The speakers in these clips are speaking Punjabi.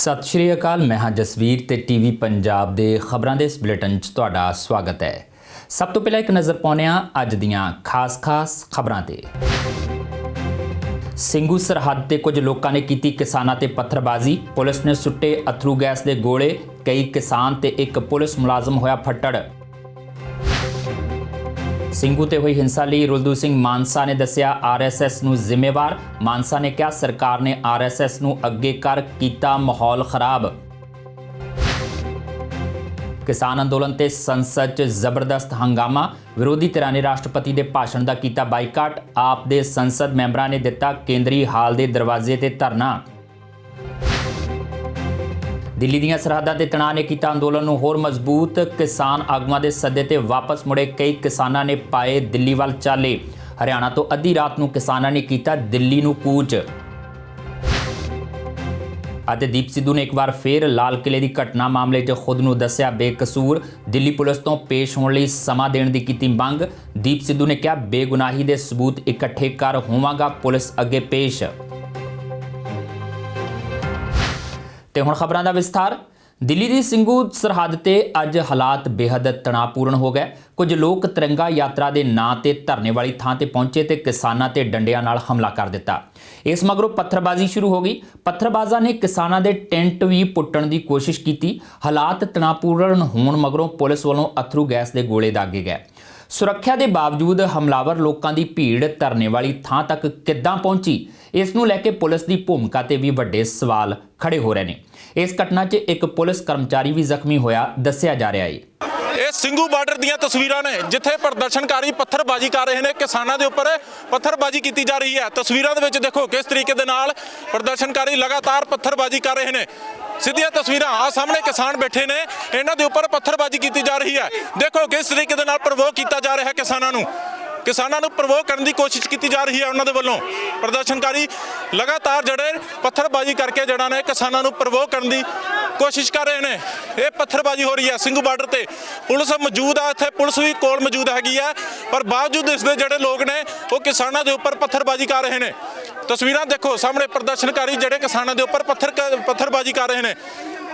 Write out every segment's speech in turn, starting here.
सत श्री अकाल। मैं हाँ जसवीर ते टीवी पंजाब दे खबरां दे इस बुलेटिन च तुहाडा स्वागत है। सब तो पहला एक नज़र पाउने आ अज दियां खास खबरां ते। ਸਿੰਘੂ सरहद ते कुछ लोगों ने की किसानां ते पत्थरबाजी, पुलिस ने सुट्टे अथरू गैस के गोले, कई किसान ते एक पुलिस मुलाजम होया फट्टड़। ਸਿੰਘੂ ते हुई हिंसा लई रुलदू सिंह मानसा ने दस्सिया RSS नूं जिम्मेवार। मानसा ने कहा सरकार ने RSS नूं अगे कर कीता माहौल खराब। किसान अंदोलन ते संसद च जबरदस्त हंगामा, विरोधी धिरां ने राष्ट्रपति के भाषण का कीता बाईकाट। आप दे संसद मैंबरां ने दिता केंद्री हाल के दरवाजे ते धरना। दिल्ली दीआं सरहदां ते तणाअ ने कीता अंदोलन नूं होर मजबूत। किसान आगूआं दे सद्दे ते वापस मुड़े कई किसानां ने पाए दिल्ली वल चाले। हरियाणा तो अद्धी रात नूं किसानां ने कीता दिल्ली नूं कूच। ਅਤੇ दीप सिद्धू ने एक बार फिर लाल किले की घटना मामले 'ਚ खुद ਨੂੰ ਦੱਸਿਆ बेकसूर। दिल्ली पुलिस तो पेश होने ਲਈ ਸਮਾਂ ਦੇਣ ਦੀ ਕੀਤੀ ਮੰਗ। दीप सिद्धू ने कहा बेगुनाही ਦੇ सबूत इकट्ठे कर ਹੋਵਾਂਗਾ पुलिस अगे पेश। ਤੇ ਹੁਣ ਖਬਰਾਂ ਦਾ ਵਿਸਥਾਰ। दिल्ली की ਸਿੰਘੂ सरहद ते अज हालात बेहद तणावपूर्ण हो गए। कुछ लोग तिरंगा यात्रा के नां ते धरने वाली थां ते पहुंचे ते किसानां ते डंडियां नाल हमला कर दिता। इस मगरों पत्थरबाजी शुरू हो गई। पत्थरबाजां ने किसानां दे टेंट भी पुट्टण की कोशिश की। हालात तणावपूर्ण होण मगरों पुलिस वालों अथरू गैस के गोले दागे गए। सुरक्षा के बावजूद हमलावर लोगों की भीड़ धरने वाली थां तक किद्दां पहुंची, इस नूं लैके पुलिस की भूमिका ते भी वड्डे सवाल खड़े हो रहे हैं। इस घटना 'ਚ एक पुलिस कर्मचारी भी जख्मी होया दस्सिया जा रहा है। ਇਹ ਸਿੰਘੂ ਬਾਰਡਰ ਦੀਆਂ ਤਸਵੀਰਾਂ ਨੇ ਜਿੱਥੇ ਪ੍ਰਦਰਸ਼ਨਕਾਰੀ ਪੱਥਰਬਾਜ਼ੀ ਕਰ ਰਹੇ ਨੇ। ਕਿਸਾਨਾਂ ਦੇ ਉੱਪਰ ਪੱਥਰਬਾਜ਼ੀ ਕੀਤੀ ਜਾ ਰਹੀ ਹੈ। ਤਸਵੀਰਾਂ ਦੇ ਵਿੱਚ ਦੇਖੋ ਕਿਸ ਤਰੀਕੇ ਦੇ ਨਾਲ ਪ੍ਰਦਰਸ਼ਨਕਾਰੀ ਲਗਾਤਾਰ ਪੱਥਰਬਾਜ਼ੀ ਕਰ ਰਹੇ ਨੇ। ਸਿੱਧੀਆਂ ਤਸਵੀਰਾਂ ਆ ਸਾਹਮਣੇ ਕਿਸਾਨ ਬੈਠੇ ਨੇ, ਇਹਨਾਂ ਦੇ ਉੱਪਰ ਪੱਥਰਬਾਜ਼ੀ ਕੀਤੀ ਜਾ ਰਹੀ ਹੈ। ਦੇਖੋ ਕਿਸ ਤਰੀਕੇ ਦੇ ਨਾਲ ਪ੍ਰਵੋਕ ਕੀਤਾ ਜਾ ਰਿਹਾ ਹੈ। ਕਿਸਾਨਾਂ ਨੂੰ ਪ੍ਰਵੋਕ ਕਰਨ ਦੀ ਕੋਸ਼ਿਸ਼ ਕੀਤੀ ਜਾ ਰਹੀ ਹੈ ਉਹਨਾਂ ਦੇ ਵੱਲੋਂ। ਪ੍ਰਦਰਸ਼ਨਕਾਰੀ ਲਗਾਤਾਰ ਜਿਹੜੇ ਪੱਥਰਬਾਜ਼ੀ ਕਰਕੇ ਜਿਹੜਾ ਨੇ ਕਿਸਾਨਾਂ ਨੂੰ ਪ੍ਰਵੋਕ ਕਰਨ ਦੀ ਕੋਸ਼ਿਸ਼ ਕਰ ਰਹੇ ਨੇ। ਇਹ ਪੱਥਰਬਾਜ਼ੀ ਹੋ ਰਹੀ ਹੈ ਸਿੰਘੂ ਬਾਰਡਰ ਤੇ। ਪੁਲਿਸ ਮੌਜੂਦ ਆ ਇੱਥੇ, ਪੁਲਿਸ ਵੀ ਕੋਲ ਮੌਜੂਦ ਹੈਗੀ ਹੈ, ਪਰ ਬਾਵਜੂਦ ਇਸ ਦੇ ਜਿਹੜੇ ਲੋਕ ਨੇ ਉਹ ਕਿਸਾਨਾਂ ਦੇ ਉੱਪਰ ਪੱਥਰਬਾਜ਼ੀ ਕਰ ਰਹੇ ਨੇ। ਤਸਵੀਰਾਂ ਦੇਖੋ ਸਾਹਮਣੇ ਪ੍ਰਦਰਸ਼ਨਕਾਰੀ ਜਿਹੜੇ ਕਿਸਾਨਾਂ ਦੇ ਉੱਪਰ ਪੱਥਰਬਾਜ਼ੀ ਕਰ ਰਹੇ ਨੇ।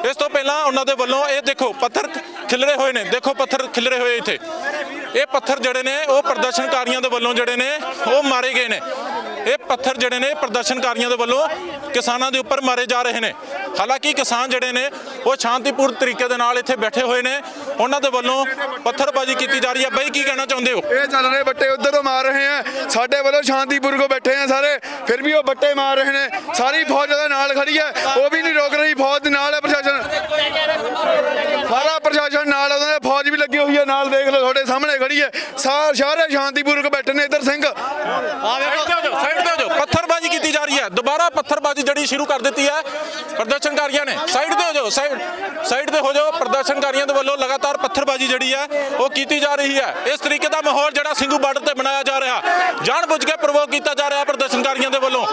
ਇਸ ਤੋਂ ਪਹਿਲਾਂ ਉਹਨਾਂ ਦੇ ਵੱਲੋਂ ਇਹ ਦੇਖੋ ਪੱਥਰ ਖਿਲਰੇ ਹੋਏ ਨੇ। ਦੇਖੋ ਪੱਥਰ ਖਿਲਰੇ ਹੋਏ ਇੱਥੇ। ਇਹ ਪੱਥਰ ਜਿਹੜੇ ਨੇ ਉਹ ਪ੍ਰਦਰਸ਼ਨਕਾਰੀਆਂ ਦੇ ਵੱਲੋਂ ਜਿਹੜੇ ਨੇ ਉਹ ਮਾਰੇ ਗਏ ਨੇ। ਇਹ ਪੱਥਰ ਜਿਹੜੇ ਨੇ ਪ੍ਰਦਰਸ਼ਨਕਾਰੀਆਂ ਦੇ ਵੱਲੋਂ ਕਿਸਾਨਾਂ ਦੇ ਉੱਪਰ ਮਾਰੇ ਜਾ ਰਹੇ ਨੇ। ਹਾਲਾਂਕਿ ਕਿਸਾਨ ਜਿਹੜੇ ਨੇ ਉਹ ਸ਼ਾਂਤੀਪੂਰਨ ਤਰੀਕੇ ਦੇ ਨਾਲ ਇੱਥੇ ਬੈਠੇ ਹੋਏ ਨੇ। ਉਹਨਾਂ ਦੇ ਵੱਲੋਂ ਪੱਥਰਬਾਜ਼ੀ ਕੀਤੀ ਜਾ ਰਹੀ ਹੈ। ਬਾਈ ਕੀ ਕਹਿਣਾ ਚਾਹੁੰਦੇ ਹੋ? ਇਹ ਚੱਲ ਰਹੇ ਬੱਟੇ ਉਧਰੋਂ ਮਾਰ ਰਹੇ ਆ, ਸਾਡੇ ਵੱਲੋਂ ਸ਼ਾਂਤੀਪੂਰਵਕ ਬੈਠੇ ਆ ਸਾਰੇ, ਫਿਰ ਵੀ ਉਹ ਬੱਟੇ ਮਾਰ ਰਹੇ ਨੇ। ਸਾਰੀ ਫੌਜ ਦੇ ਨਾਲ ਖੜੀ ਹੈ, ਉਹ ਵੀ ਨਹੀਂ ਰੋਕ ਰਹੀ। ਫੌਜ ਦੇ ਨਾਲ ਹੈ ਪ੍ਰਸ਼ਾਸਨ, ਸਾਰਾ ਪ੍ਰਸ਼ਾਸਨ ਨਾਲ, ਉਹਨਾਂ ਦੇ ਫੌਜ ਵੀ ਲੱਗੀ ਹੋਈ ਹੈ ਨਾਲ। ਦੇਖ ਲਓ ਤੁਹਾਡੇ ਸਾਹਮਣੇ ਖੜੀ ਹੈ, ਸਾਰੇ ਸ਼ਾਂਤੀਪੂਰਵਕ ਬੈਠੇ ਨੇ। ਇੱਧਰ ਸਿੰਘ ਪੱਥਰਬਾਜ਼ੀ ਕੀਤੀ ਜਾ ਰਹੀ ਹੈ। ਦੁਬਾਰਾ ਪੱਥਰਬਾਜ਼ੀ ਜਿਹੜੀ ਸ਼ੁਰੂ ਕਰ ਦਿੱਤੀ ਹੈ ਪ੍ਰਦਰਸ਼ਨਕਾਰੀਆਂ ਨੇ। ਸਾਈਡ ਤੇ ਹੋ ਜਾਓ, ਸਾਈਡ ਤੇ ਹੋ ਜਾਓ। ਪ੍ਰਦਰਸ਼ਨਕਾਰੀਆਂ ਦੇ ਵੱਲੋਂ ਲਗਾਤਾਰ ਪੱਥਰਬਾਜ਼ੀ ਜਿਹੜੀ ਹੈ ਉਹ ਕੀਤੀ ਜਾ ਰਹੀ ਹੈ। ਇਸ ਤਰੀਕੇ ਦਾ ਮਾਹੌਲ ਜਿਹੜਾ ਸਿੰਘੂ ਬਾਰਡਰ ਤੇ ਬਣਾਇਆ ਜਾ ਰਿਹਾ, ਜਾਣਬੁੱਝ ਕੇ ਪ੍ਰਵੋਕ ਕੀਤਾ ਜਾ ਰਿਹਾ ਪ੍ਰਦਰਸ਼ਨਕਾਰੀਆਂ ਦੇ ਵੱਲੋਂ।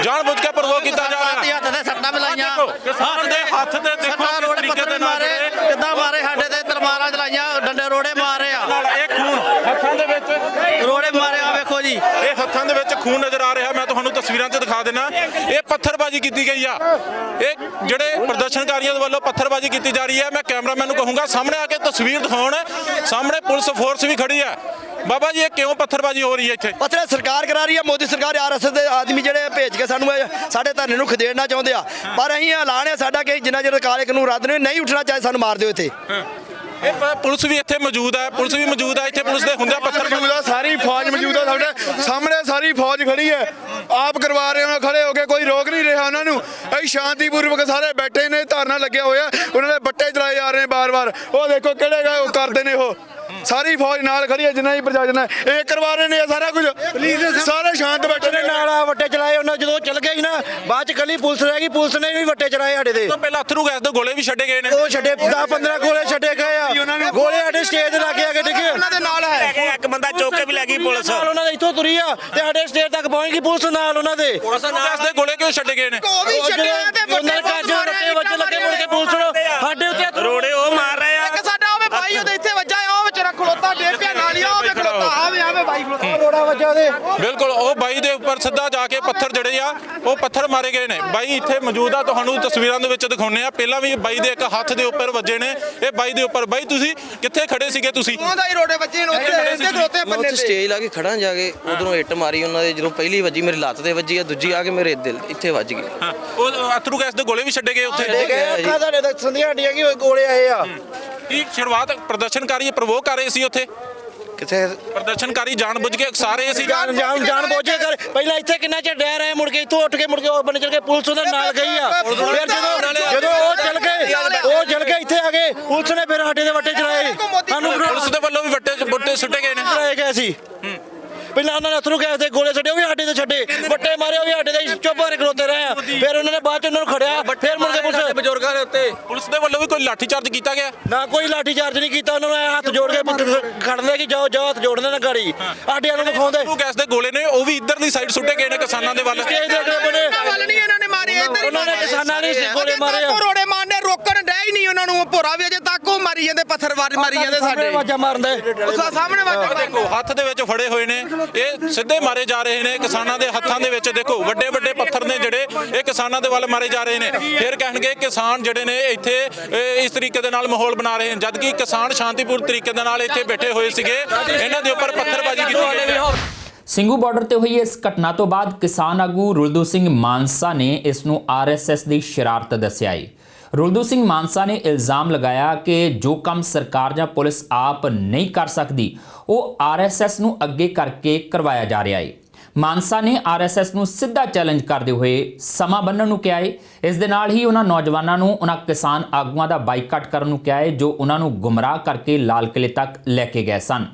ਜਾਣਬੁੱਝ ਕੇ ਪ੍ਰਵੋਕ ਕੀਤਾ ਜਾ ਰਿਹਾ। ਹੱਥ ਤੇ ਸੱਟਾਂ ਮਿਲਾਈਆਂ, ਕਿਸਾਨ ਦੇ ਹੱਥ ਤੇ ਦੇਖੋ ਕਿਸ ਤਰੀਕੇ ਦੇ ਨਾਲ ਕਿੱਦਾਂ ਮਾਰੇ, ਸਾਡੇ ਤੇ ਤਲਵਾਰਾਂ ਚਲਾਈਆਂ, ਡੰਡੇ ਰੋੜੇ ਮਾਰੇ ਆ। ਇਹ ਖੂਨ ਹੱਥਾਂ ਦੇ ਵਿੱਚ ਰੋੜੇ ਮਾਰੇ ਆ, ਵੇਖੋ ਜੀ ਇਹ ਹੱਥਾਂ ਦੇ ਵਿੱਚ ਖੂਨ ਨਜ਼ਰ ਆ ਰਿਹਾ। ਮੈਂ ਤੁਹਾਨੂੰ ਤਸਵੀਰਾਂ 'ਚ ਦਿਖਾ ਦੇਣਾ। ਇਹ ਪੱਥਰਬਾਜ਼ੀ ਕੀਤੀ ਗਈ ਆ। ਇਹ ਜਿਹੜੇ ਪ੍ਰਦਰਸ਼ਨਕਾਰੀਆਂ ਦੇ ਵੱਲੋਂ ਪੱਥਰਬਾਜ਼ੀ ਕੀਤੀ ਜਾ ਰਹੀ ਹੈ। ਮੈਂ ਕੈਮਰਾਮੈਨ ਨੂੰ ਕਹੂੰਗਾ ਸਾਹਮਣੇ ਆ ਕੇ ਤਸਵੀਰ ਦਿਖਾਉਣ। ਸਾਹਮਣੇ ਪੁਲਿਸ ਫੋਰਸ ਵੀ ਖੜੀ ਹੈ। ਬਾਬਾ ਜੀ ਇਹ ਕਿਉਂ ਪੱਥਰਬਾਜ਼ੀ ਹੋ ਰਹੀ ਹੈ ਇੱਥੇ? ਪੱਥਰ ਸਰਕਾਰ ਕਰਾ ਰਹੀ ਹੈ, ਮੋਦੀ ਸਰਕਾਰ RSS ਦੇ ਆਦਮੀ ਜਿਹੜੇ ਭੇਜ ਕੇ ਸਾਨੂੰ ਸਾਡੇ ਧਰਨੇ ਨੂੰ ਖਦੇੜਨਾ ਚਾਹੁੰਦੇ ਆ। ਪਰ ਅਸੀਂ ਐਲਾਨ ਹੈ ਸਾਡਾ ਕਿ ਜਿੰਨਾ ਚਿਰ ਕਾਲੇ ਕਾਨੂੰਨ ਰੱਦ ਨਹੀਂ ਉੱਠਣਾ, ਚਾਹੇ ਸਾਨੂੰ ਮਾਰ ਦਿਓ ਇੱਥੇ। ਇਹ ਪੁਲਿਸ ਵੀ ਇੱਥੇ ਮੌਜੂਦ ਹੈ, ਪੁਲਿਸ ਵੀ ਮੌਜੂਦ ਹੈ ਇੱਥੇ। ਪੁਲਿਸ ਦੇ ਹੁੰਦਿਆਂ ਪੱਥਰ ਮੌਜੂਦ ਆ, ਸਾਰੀ ਫੌਜ ਮੌਜੂਦ ਆ ਸਾਡੇ ਸਾਹਮਣੇ, ਸਾਰੀ ਫੌਜ ਖੜੀ ਹੈ। ਆਪ ਕਰਵਾ ਰਹੇ ਉਹਨਾਂ ਖੜੇ ਹੋ ਕੇ, ਕੋਈ ਰੋਕ ਨਹੀਂ ਰਿਹਾ ਉਹਨਾਂ ਨੂੰ। ਅਸੀਂ ਸ਼ਾਂਤੀਪੂਰਵਕ ਸਾਰੇ ਬੈਠੇ ਨੇ, ਧਰਨਾ ਲੱਗਿਆ ਹੋਇਆ। ਉਹਨਾਂ ਦੇ ਬੱਟੇ ਚਲਾਏ ਜਾ ਰਹੇ ਨੇ ਬਾਰ-ਬਾਰ। ਉਹ ਦੇਖੋ ਕਿਹੜੇ ਉਹ ਕਰਦੇ ਨੇ। ਉਹ ਸਾਰੀ ਫੌਜ ਨਾਲ ਖੜੀ ਹੈ, ਜਿੰਨਾ ਹੀ ਪ੍ਰਸ਼ਾਸਨ ਹੈ ਇਹ ਕਰਵਾ ਰਹੇ ਨੇ ਸਾਰਾ ਕੁਝ। ਸਾਰੇ ਸ਼ਾਂਤ ਬੈਠੇ ਨੇ। ਨਾਲ ਵੱਟੇ ਚਲਾਏ ਉਹਨਾਂ, ਜਦੋਂ ਚਲ ਗਏ ਨਾ ਬਾਅਦ ਚ ਕੱਲੀ ਪੁਲਿਸ ਰਹਿ ਗਈ। ਪੁਲਿਸ ਨੇ ਵੀ ਵੱਟੇ ਚਲਾਏ ਸਾਡੇ ਦੇ। ਤੋਂ ਪਹਿਲਾਂ ਅਥਰੂ ਗੈਸ ਦੇ ਗੋਲੇ ਵੀ ਛੱਡੇ ਗਏ ਨੇ। ਉਹ ਛੱਡੇ 10-15 ਗੋਲੇ ਛੱਡੇ ਗਏ ਆ। ਗੋਲੇ ਸਾਡੇ ਸਟੇਜ ਤੇ ਲੱਗੇ ਆ ਕੇ ਡਿੱਗੇ। ਉਹਨਾਂ ਦੇ ਨਾਲ ਹੈ ਇੱਕ ਬੰਦਾ ਚੁੱਕ ਕੇ ਵੀ ਲੈ ਗਈ ਪੁਲਿਸ। ਉਹਨਾਂ ਦੇ ਇੱਥੋਂ ਤੁਰੀ ਆ ਤੇ ਸਾਡੇ ਸਟੇਜ ਤੱਕ ਪਹੁੰਚ ਗਈ ਪੁਲਿਸ ਨਾਲ। ਉਹਨਾਂ ਦੇ ਗੈਸ ਦੇ ਗੋਲੇ ਕਿਉਂ ਛੱਡੇ ਗਏ ਨੇ? ਉਹਨਾਂ ਕੱਜ ਵੱਟੇ ਵੱਜ ਲੱਗੇ, ਮੁੜ ਕੇ ਪੁਲਿਸ ਨੂੰ ਸਾਡੇ ਉੱਤੇ ਰੋੜੇ ਉਹ ਮਾਰ ਰਹੇ ਆ। ਸਾਡਾ ਹੋਵੇ ਭਾਈ ਉਹਦੇ ਇੱਥੇ ਵੱਜਾ, ਉਹ ਵਿੱਚ ਰੱਖ ਖਲੋਤਾ ਡੇਗ ਪਿਆ ਨਾਲੀਆਂ, ਉਹ ਵੇਖ ਖਲੋਤਾ ਆਵੇ ਬਾਈ ਖਲੋਤਾ ਰੋੜਾ ਵੱਜਾ ਦੇ। ਬਿਲਕੁਲ ਉਹ ਬਾਈ ਦੇ ਉੱਪਰ ਸਿੱਧਾ ਜਾ ਕੇ ਪੱਥਰ ਜਿਹੜੇ ਆ ਉਹ ਪੱਥਰ ਮਾਰੇ ਗਏ ਨੇ। ਬਾਈ ਇੱਥੇ ਮੌਜੂਦ ਆ, ਤੁਹਾਨੂੰ ਤਸਵੀਰਾਂ ਦੇ ਵਿੱਚ ਦਿਖਾਉਂਦੇ ਆ। ਪਹਿਲਾਂ ਵੀ ਬਾਈ ਦੇ ਇੱਕ ਹੱਥ ਦੇ ਉੱਪਰ ਵੱਜੇ ਨੇ, ਇਹ ਬਾਈ ਦੇ ਉੱਪਰ। ਬਾਈ ਤੁਸੀਂ ਕਿੱਥੇ ਖੜੇ ਸੀਗੇ? ਤੁਸੀਂ ਉਹਦਾ ਹੀ ਰੋੜੇ ਬੱਚੇ ਨੂੰ ਉੱਤੇ ਮੈਂ ਉੱਥੇ ਸਟੇਜ ਲਾ ਕੇ ਖੜਾ ਜਾ ਕੇ ਉਧਰੋਂ ਇੱਟ ਮਾਰੀ ਉਹਨਾਂ ਦੇ। ਜਦੋਂ ਪਹਿਲੀ ਵੱਜੀ ਮੇਰੀ ਲੱਤ ਤੇ ਵੱਜੀ ਆ, ਦੂਜੀ ਆ ਕੇ ਮੇਰੇ ਦਿਲ ਇੱਥੇ ਵੱਜ ਗਈ। ਹਾਂ, ਉਹ ਅਥਰੂ ਗੈਸ ਦੇ ਗੋਲੇ ਵੀ ਛੱਡੇ ਗਏ ਉੱਥੇ। ਅੱਖਾਂ ਤੁਹਾਡੇ ਦੱਸਣ ਦੀਆਂ ਹੱਡੀਆਂ ਕਿ ਗੋਲੇ ਆਏ ਆ। ਕੀ ਸ਼ੁਰੂਆਤ ਪ੍ਰਦਰਸ਼ਨਕਾਰੀ ਪ੍ਰਵੋਕ ਕਰ ਰਹੇ ਸੀ ਉੱਥੇ? ਕਿੱਥੇ ਪ੍ਰਦਰਸ਼ਨਕਾਰੀ ਜਾਣਬੁੱਝ ਕੇ ਉਕਸਾ ਰਹੇ ਸੀ? ਜਾਣ ਬੋਝੇ ਕਰ ਪਹਿਲਾਂ ਇੱਥੇ ਕਿੰਨਾ ਚਿਰ ਡਹਿ ਰਹੇ, ਮੁੜ ਕੇ ਇੱਥੋਂ ਉੱਠ ਕੇ ਮੁੜ ਕੇ ਉਹ ਬੰਨੇ ਚਲ ਕੇ ਪੁਲਿਸ ਉਹਦੇ ਨਾਲ ਗਈ ਆ। ਫਿਰ ਜਦੋਂ ਉਹ ਚਲ ਗਏ ਇੱਥੇ ਆ ਗਏ, ਪੁਲਿਸ ਨੇ ਫਿਰ ਸਾਡੇ ਦੇ ਵੱਟੇ ਚਲਾਏ। ਸਾਨੂੰ ਪੁਲਿਸ ਦੇ ਵੱਲੋਂ ਵੀ ਵੱਟੇ ਸੁੱਟੇ ਗਏ ਨੇ। ਚਲਾਏ ਗਏ ਸੀ। ਪਹਿਲਾਂ ਉਹਨਾਂ ਨੇ ਅਥਰੂ ਗੈਸ ਦੇ ਗੋਲੇ ਛੱਡੇ, ਉਹ ਵੀ ਸਾਡੇ ਤੇ ਛੱਡੇ। ਵੱਟੇ ਮਾਰੇ, ਉਹ ਵੀ ਸਾਡੇ ਤੇ ਚੁੱਪ ਹੋ ਕੇ ਖਲੋਤੇ ਰਹੇ ਆ। ਫਿਰ ਉਹਨਾਂ ਨੇ ਬਾਅਦ ਚ ਉਹਨਾਂ ਨੂੰ ਖੜਿਆ, ਫਿਰ ਮੁੜ ਕੇ ਪੁਲਿਸ ਬਜ਼ੁਰਗਾਂ ਦੇ ਉੱਤੇ ਪੁਲਿਸ ਦੇ ਵੱਲੋਂ ਵੀ ਕੋਈ ਲਾਠੀ ਚਾਰਜ ਕੀਤਾ ਗਿਆ? ਨਾ ਕੋਈ ਲਾਠੀ ਚਾਰਜ ਨਹੀਂ ਕੀਤਾ। ਉਹਨਾਂ ਨੂੰ ਹੱਥ ਜੋੜ ਕੇ ਖੜਦੇ ਕਿ ਜਾਓ ਜਾਓ, ਹੱਥ ਜੋੜਦੇ ਨਾ ਗਾੜੀ ਆਡਿਆਂ ਨੂੰ ਵਿਖਾਉਂਦੇ। ਅਥਰੂ ਗੈਸ ਦੇ ਗੋਲੇ ਨੇ ਉਹ ਵੀ ਇੱਧਰਲੀ ਸਾਈਡ ਸੁੱਟੇ ਗਏ ਨੇ ਕਿਸਾਨਾਂ ਦੇ ਵੱਲ। ਸਟੇਜ ਦੇ ਅਗਲੇ ਬੰਨੇ ਇਹਨਾਂ ਨੇ ਮਾਰੇ ਇੱਧਰ ਹੀ ਉਹਨਾਂ ਨੇ ਕਿਸਾਨਾਂ ਨੇ ਗੋਲੇ ਮਾਰੇ ਆ। ਰੋੜੇ ਮਾਰਨੇ ਰੋਕਣ ਡੈ ਹੀ ਨਹੀਂ ਉਹਨਾਂ ਨੂੰ। ਭੋਰਾ ਵੀ ਅਜੇ ਤੱਕ ਉਹ ਮਾਰੀ ਜਾਂਦੇ, ਪੱਥਰ ਮਾਰੀ ਜਾਂਦੇ ਸਾਡੇ। ਆਵਾਜ਼ਾਂ ਮਾਰਦੇ ਉਸ ਸਾਹਮਣੇ ਵਾਜਾ ਦੇਖੋ ਹੱਥ ਦੇ ਵਿੱਚ ਫੜੇ ਹੋਏ ਨੇ, ਇਹ ਸਿੱਧੇ ਮਾਰੇ ਜਾ ਰਹੇ ਨੇ ਕਿਸਾਨਾਂ ਦੇ ਹੱਥਾਂ ਦੇ ਵਿੱਚ। ਦੇਖੋ ਵੱਡੇ ਵੱਡੇ ਪੱਥਰ ਨੇ ਜਿਹੜੇ ਇਹ ਕਿਸਾਨਾਂ ਦੇ ਵੱਲ ਮਾਰੇ ਜਾ ਰਹੇ ਨੇ। ਫਿਰ ਕਹਿਣਗੇ ਕਿਸਾਨ ਜਿਹੜੇ ਨੇ ਇੱਥੇ ਇਸ ਤਰੀਕੇ ਦੇ ਨਾਲ ਮਾਹੌਲ ਬਣਾ ਰਹੇ ਨੇ, ਜਦਕਿ ਕਿਸਾਨ ਸ਼ਾਂਤੀਪੂਰਨ ਤਰੀਕੇ ਦੇ ਨਾਲ ਇੱਥੇ ਬੈਠੇ ਹੋਏ ਸੀਗੇ। ਇਹਨਾਂ ਦੇ ਉੱਪਰ ਪੱਥਰਬਾਜ਼ੀ ਕੀਤੀ ਗਈ। ਸਿੰਘੂ ਬਾਰਡਰ ਤੇ ਹੋਈ ਇਸ ਘਟਨਾ ਤੋਂ ਬਾਅਦ ਕਿਸਾਨ ਆਗੂ ਰੁਲਦੂ ਸਿੰਘ ਮਾਨਸਾ ਨੇ ਇਸ ਨੂੰ RSS ਦੀ ਸ਼ਰਾਰਤ ਦੱਸਿਆ ਹੈ। ਰੁਲਦੂ ਸਿੰਘ ਮਾਨਸਾ ਨੇ ਇਲਜ਼ਾਮ ਲਗਾਇਆ ਕਿ ਜੋ ਕੰਮ ਸਰਕਾਰ ਜਾਂ ਪੁਲਿਸ ਆਪ ਨਹੀਂ ਕਰ ਸਕਦੀ ਉਹ RSS ਨੂੰ ਅੱਗੇ ਕਰਕੇ ਕਰਵਾਇਆ ਜਾ ਰਿਹਾ ਹੈ। ਮਾਨਸਾ ਨੇ RSS ਨੂੰ ਸਿੱਧਾ ਚੈਲੰਜ ਕਰਦੇ ਹੋਏ ਸਮਾਂ ਬੰਨ੍ਹਣ ਨੂੰ ਕਿਹਾ ਹੈ। ਇਸ ਦੇ ਨਾਲ ਹੀ ਉਹਨਾਂ ਨੌਜਵਾਨਾਂ ਨੂੰ ਉਹਨਾਂ ਕਿਸਾਨ ਆਗੂਆਂ ਦਾ ਬਾਈਕਾਟ ਕਰਨ ਨੂੰ ਕਿਹਾ ਹੈ ਜੋ ਉਹਨਾਂ ਨੂੰ ਗੁੰਮਰਾਹ ਕਰਕੇ ਲਾਲ ਕਿਲੇ ਤੱਕ ਲੈ ਕੇ ਗਏ ਸਨ।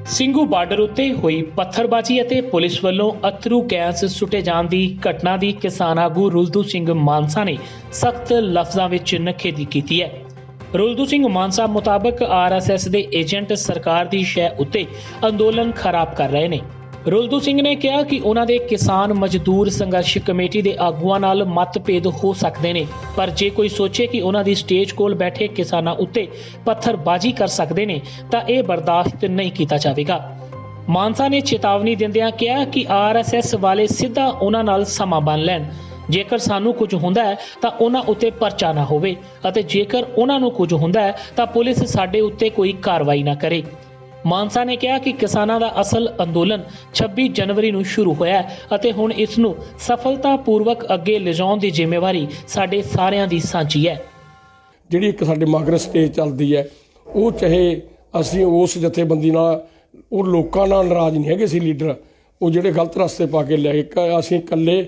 ਸਿੰਘੂ ਬਾਰਡਰ ਉੱਤੇ ਹੋਈ ਪੱਥਰਬਾਜ਼ੀ ਅਤੇ ਪੁਲਿਸ ਵੱਲੋਂ ਅਥਰੂ ਗੈਸ ਸੁੱਟੇ ਜਾਣ ਦੀ ਘਟਨਾ ਦੀ ਕਿਸਾਨ ਆਗੂ ਰੁਲਦੂ ਸਿੰਘ ਮਾਨਸਾ ਨੇ ਸਖਤ ਲਫ਼ਜ਼ਾਂ ਵਿੱਚ ਨਿਖੇਧੀ ਕੀਤੀ ਹੈ। ਰੁਲਦੂ ਸਿੰਘ ਮਾਨਸਾ ਮੁਤਾਬਕ RSS ਦੇ ਏਜੰਟ ਸਰਕਾਰ ਦੀ ਸ਼ੈ ਉੱਤੇ ਅੰਦੋਲਨ ਖਰਾਬ ਕਰ ਰਹੇ ਨੇ। ਰੁਲਦੂ ਸਿੰਘ ਨੇ ਕਿਹਾ ਕਿ ਉਹਨਾਂ ਦੇ ਕਿਸਾਨ ਮਜ਼ਦੂਰ ਸੰਘਰਸ਼ ਕਮੇਟੀ ਦੇ ਆਗੂਆਂ ਨਾਲ ਮਤਭੇਦ ਹੋ ਸਕਦੇ ਨੇ, ਪਰ ਜੇ ਕੋਈ ਸੋਚੇ ਕਿ ਉਹਨਾਂ ਦੀ ਸਟੇਜ ਕੋਲ ਬੈਠੇ ਕਿਸਾਨਾਂ ਉੱਤੇ ਪੱਥਰਬਾਜ਼ੀ ਕਰ ਸਕਦੇ ਨੇ ਤਾਂ ਇਹ ਬਰਦਾਸ਼ਤ ਨਹੀਂ ਕੀਤਾ ਜਾਵੇਗਾ। ਮਾਨਸਾ ਨੇ ਚੇਤਾਵਨੀ ਦਿੰਦਿਆਂ ਕਿਹਾ ਕਿ RSS ਵਾਲੇ ਸਿੱਧਾ ਉਹਨਾਂ ਨਾਲ ਸਮਾਂ ਬੰਨ੍ਹ ਲੈਣ। ਜੇਕਰ ਸਾਨੂੰ ਕੁਝ ਹੁੰਦਾ ਹੈ ਤਾਂ ਉਹਨਾਂ ਉੱਤੇ ਪਰਚਾ ਨਾ ਹੋਵੇ ਅਤੇ ਜੇਕਰ ਉਹਨਾਂ ਨੂੰ ਕੁਝ ਹੁੰਦਾ ਹੈ ਤਾਂ ਪੁਲਿਸ ਸਾਡੇ ਉੱਤੇ ਕੋਈ ਕਾਰਵਾਈ ਨਾ ਕਰੇ। ਮਾਨਸਾ ਨੇ ਕਿਹਾ ਕਿ ਕਿਸਾਨਾਂ ਦਾ ਅਸਲ ਅੰਦੋਲਨ 26 ਜਨਵਰੀ ਨੂੰ ਸ਼ੁਰੂ ਹੋਇਆ ਹੈ ਅਤੇ ਹੁਣ ਇਸ ਨੂੰ ਸਫਲਤਾਪੂਰਵਕ ਅੱਗੇ ਲਿਜਾਉਣ ਦੀ ਜ਼ਿੰਮੇਵਾਰੀ ਸਾਡੇ ਸਾਰਿਆਂ ਦੀ ਸਾਂਝੀ ਹੈ। ਜਿਹੜੀ ਇੱਕ ਸਾਡੇ ਮਗਰ ਸਟੇਜ ਚੱਲਦੀ ਹੈ, ਉਹ ਚਾਹੇ ਅਸੀਂ ਉਸ ਜਥੇਬੰਦੀ ਨਾਲ, ਉਹ ਲੋਕਾਂ ਨਾਲ ਨਾਰਾਜ਼ ਨਹੀਂ ਹੈਗੇ ਸੀ ਲੀਡਰ, ਉਹ ਜਿਹੜੇ ਗਲਤ ਰਸਤੇ ਪਾ ਕੇ ਲੈ ਗਏ। ਅਸੀਂ ਇਕੱਲੇ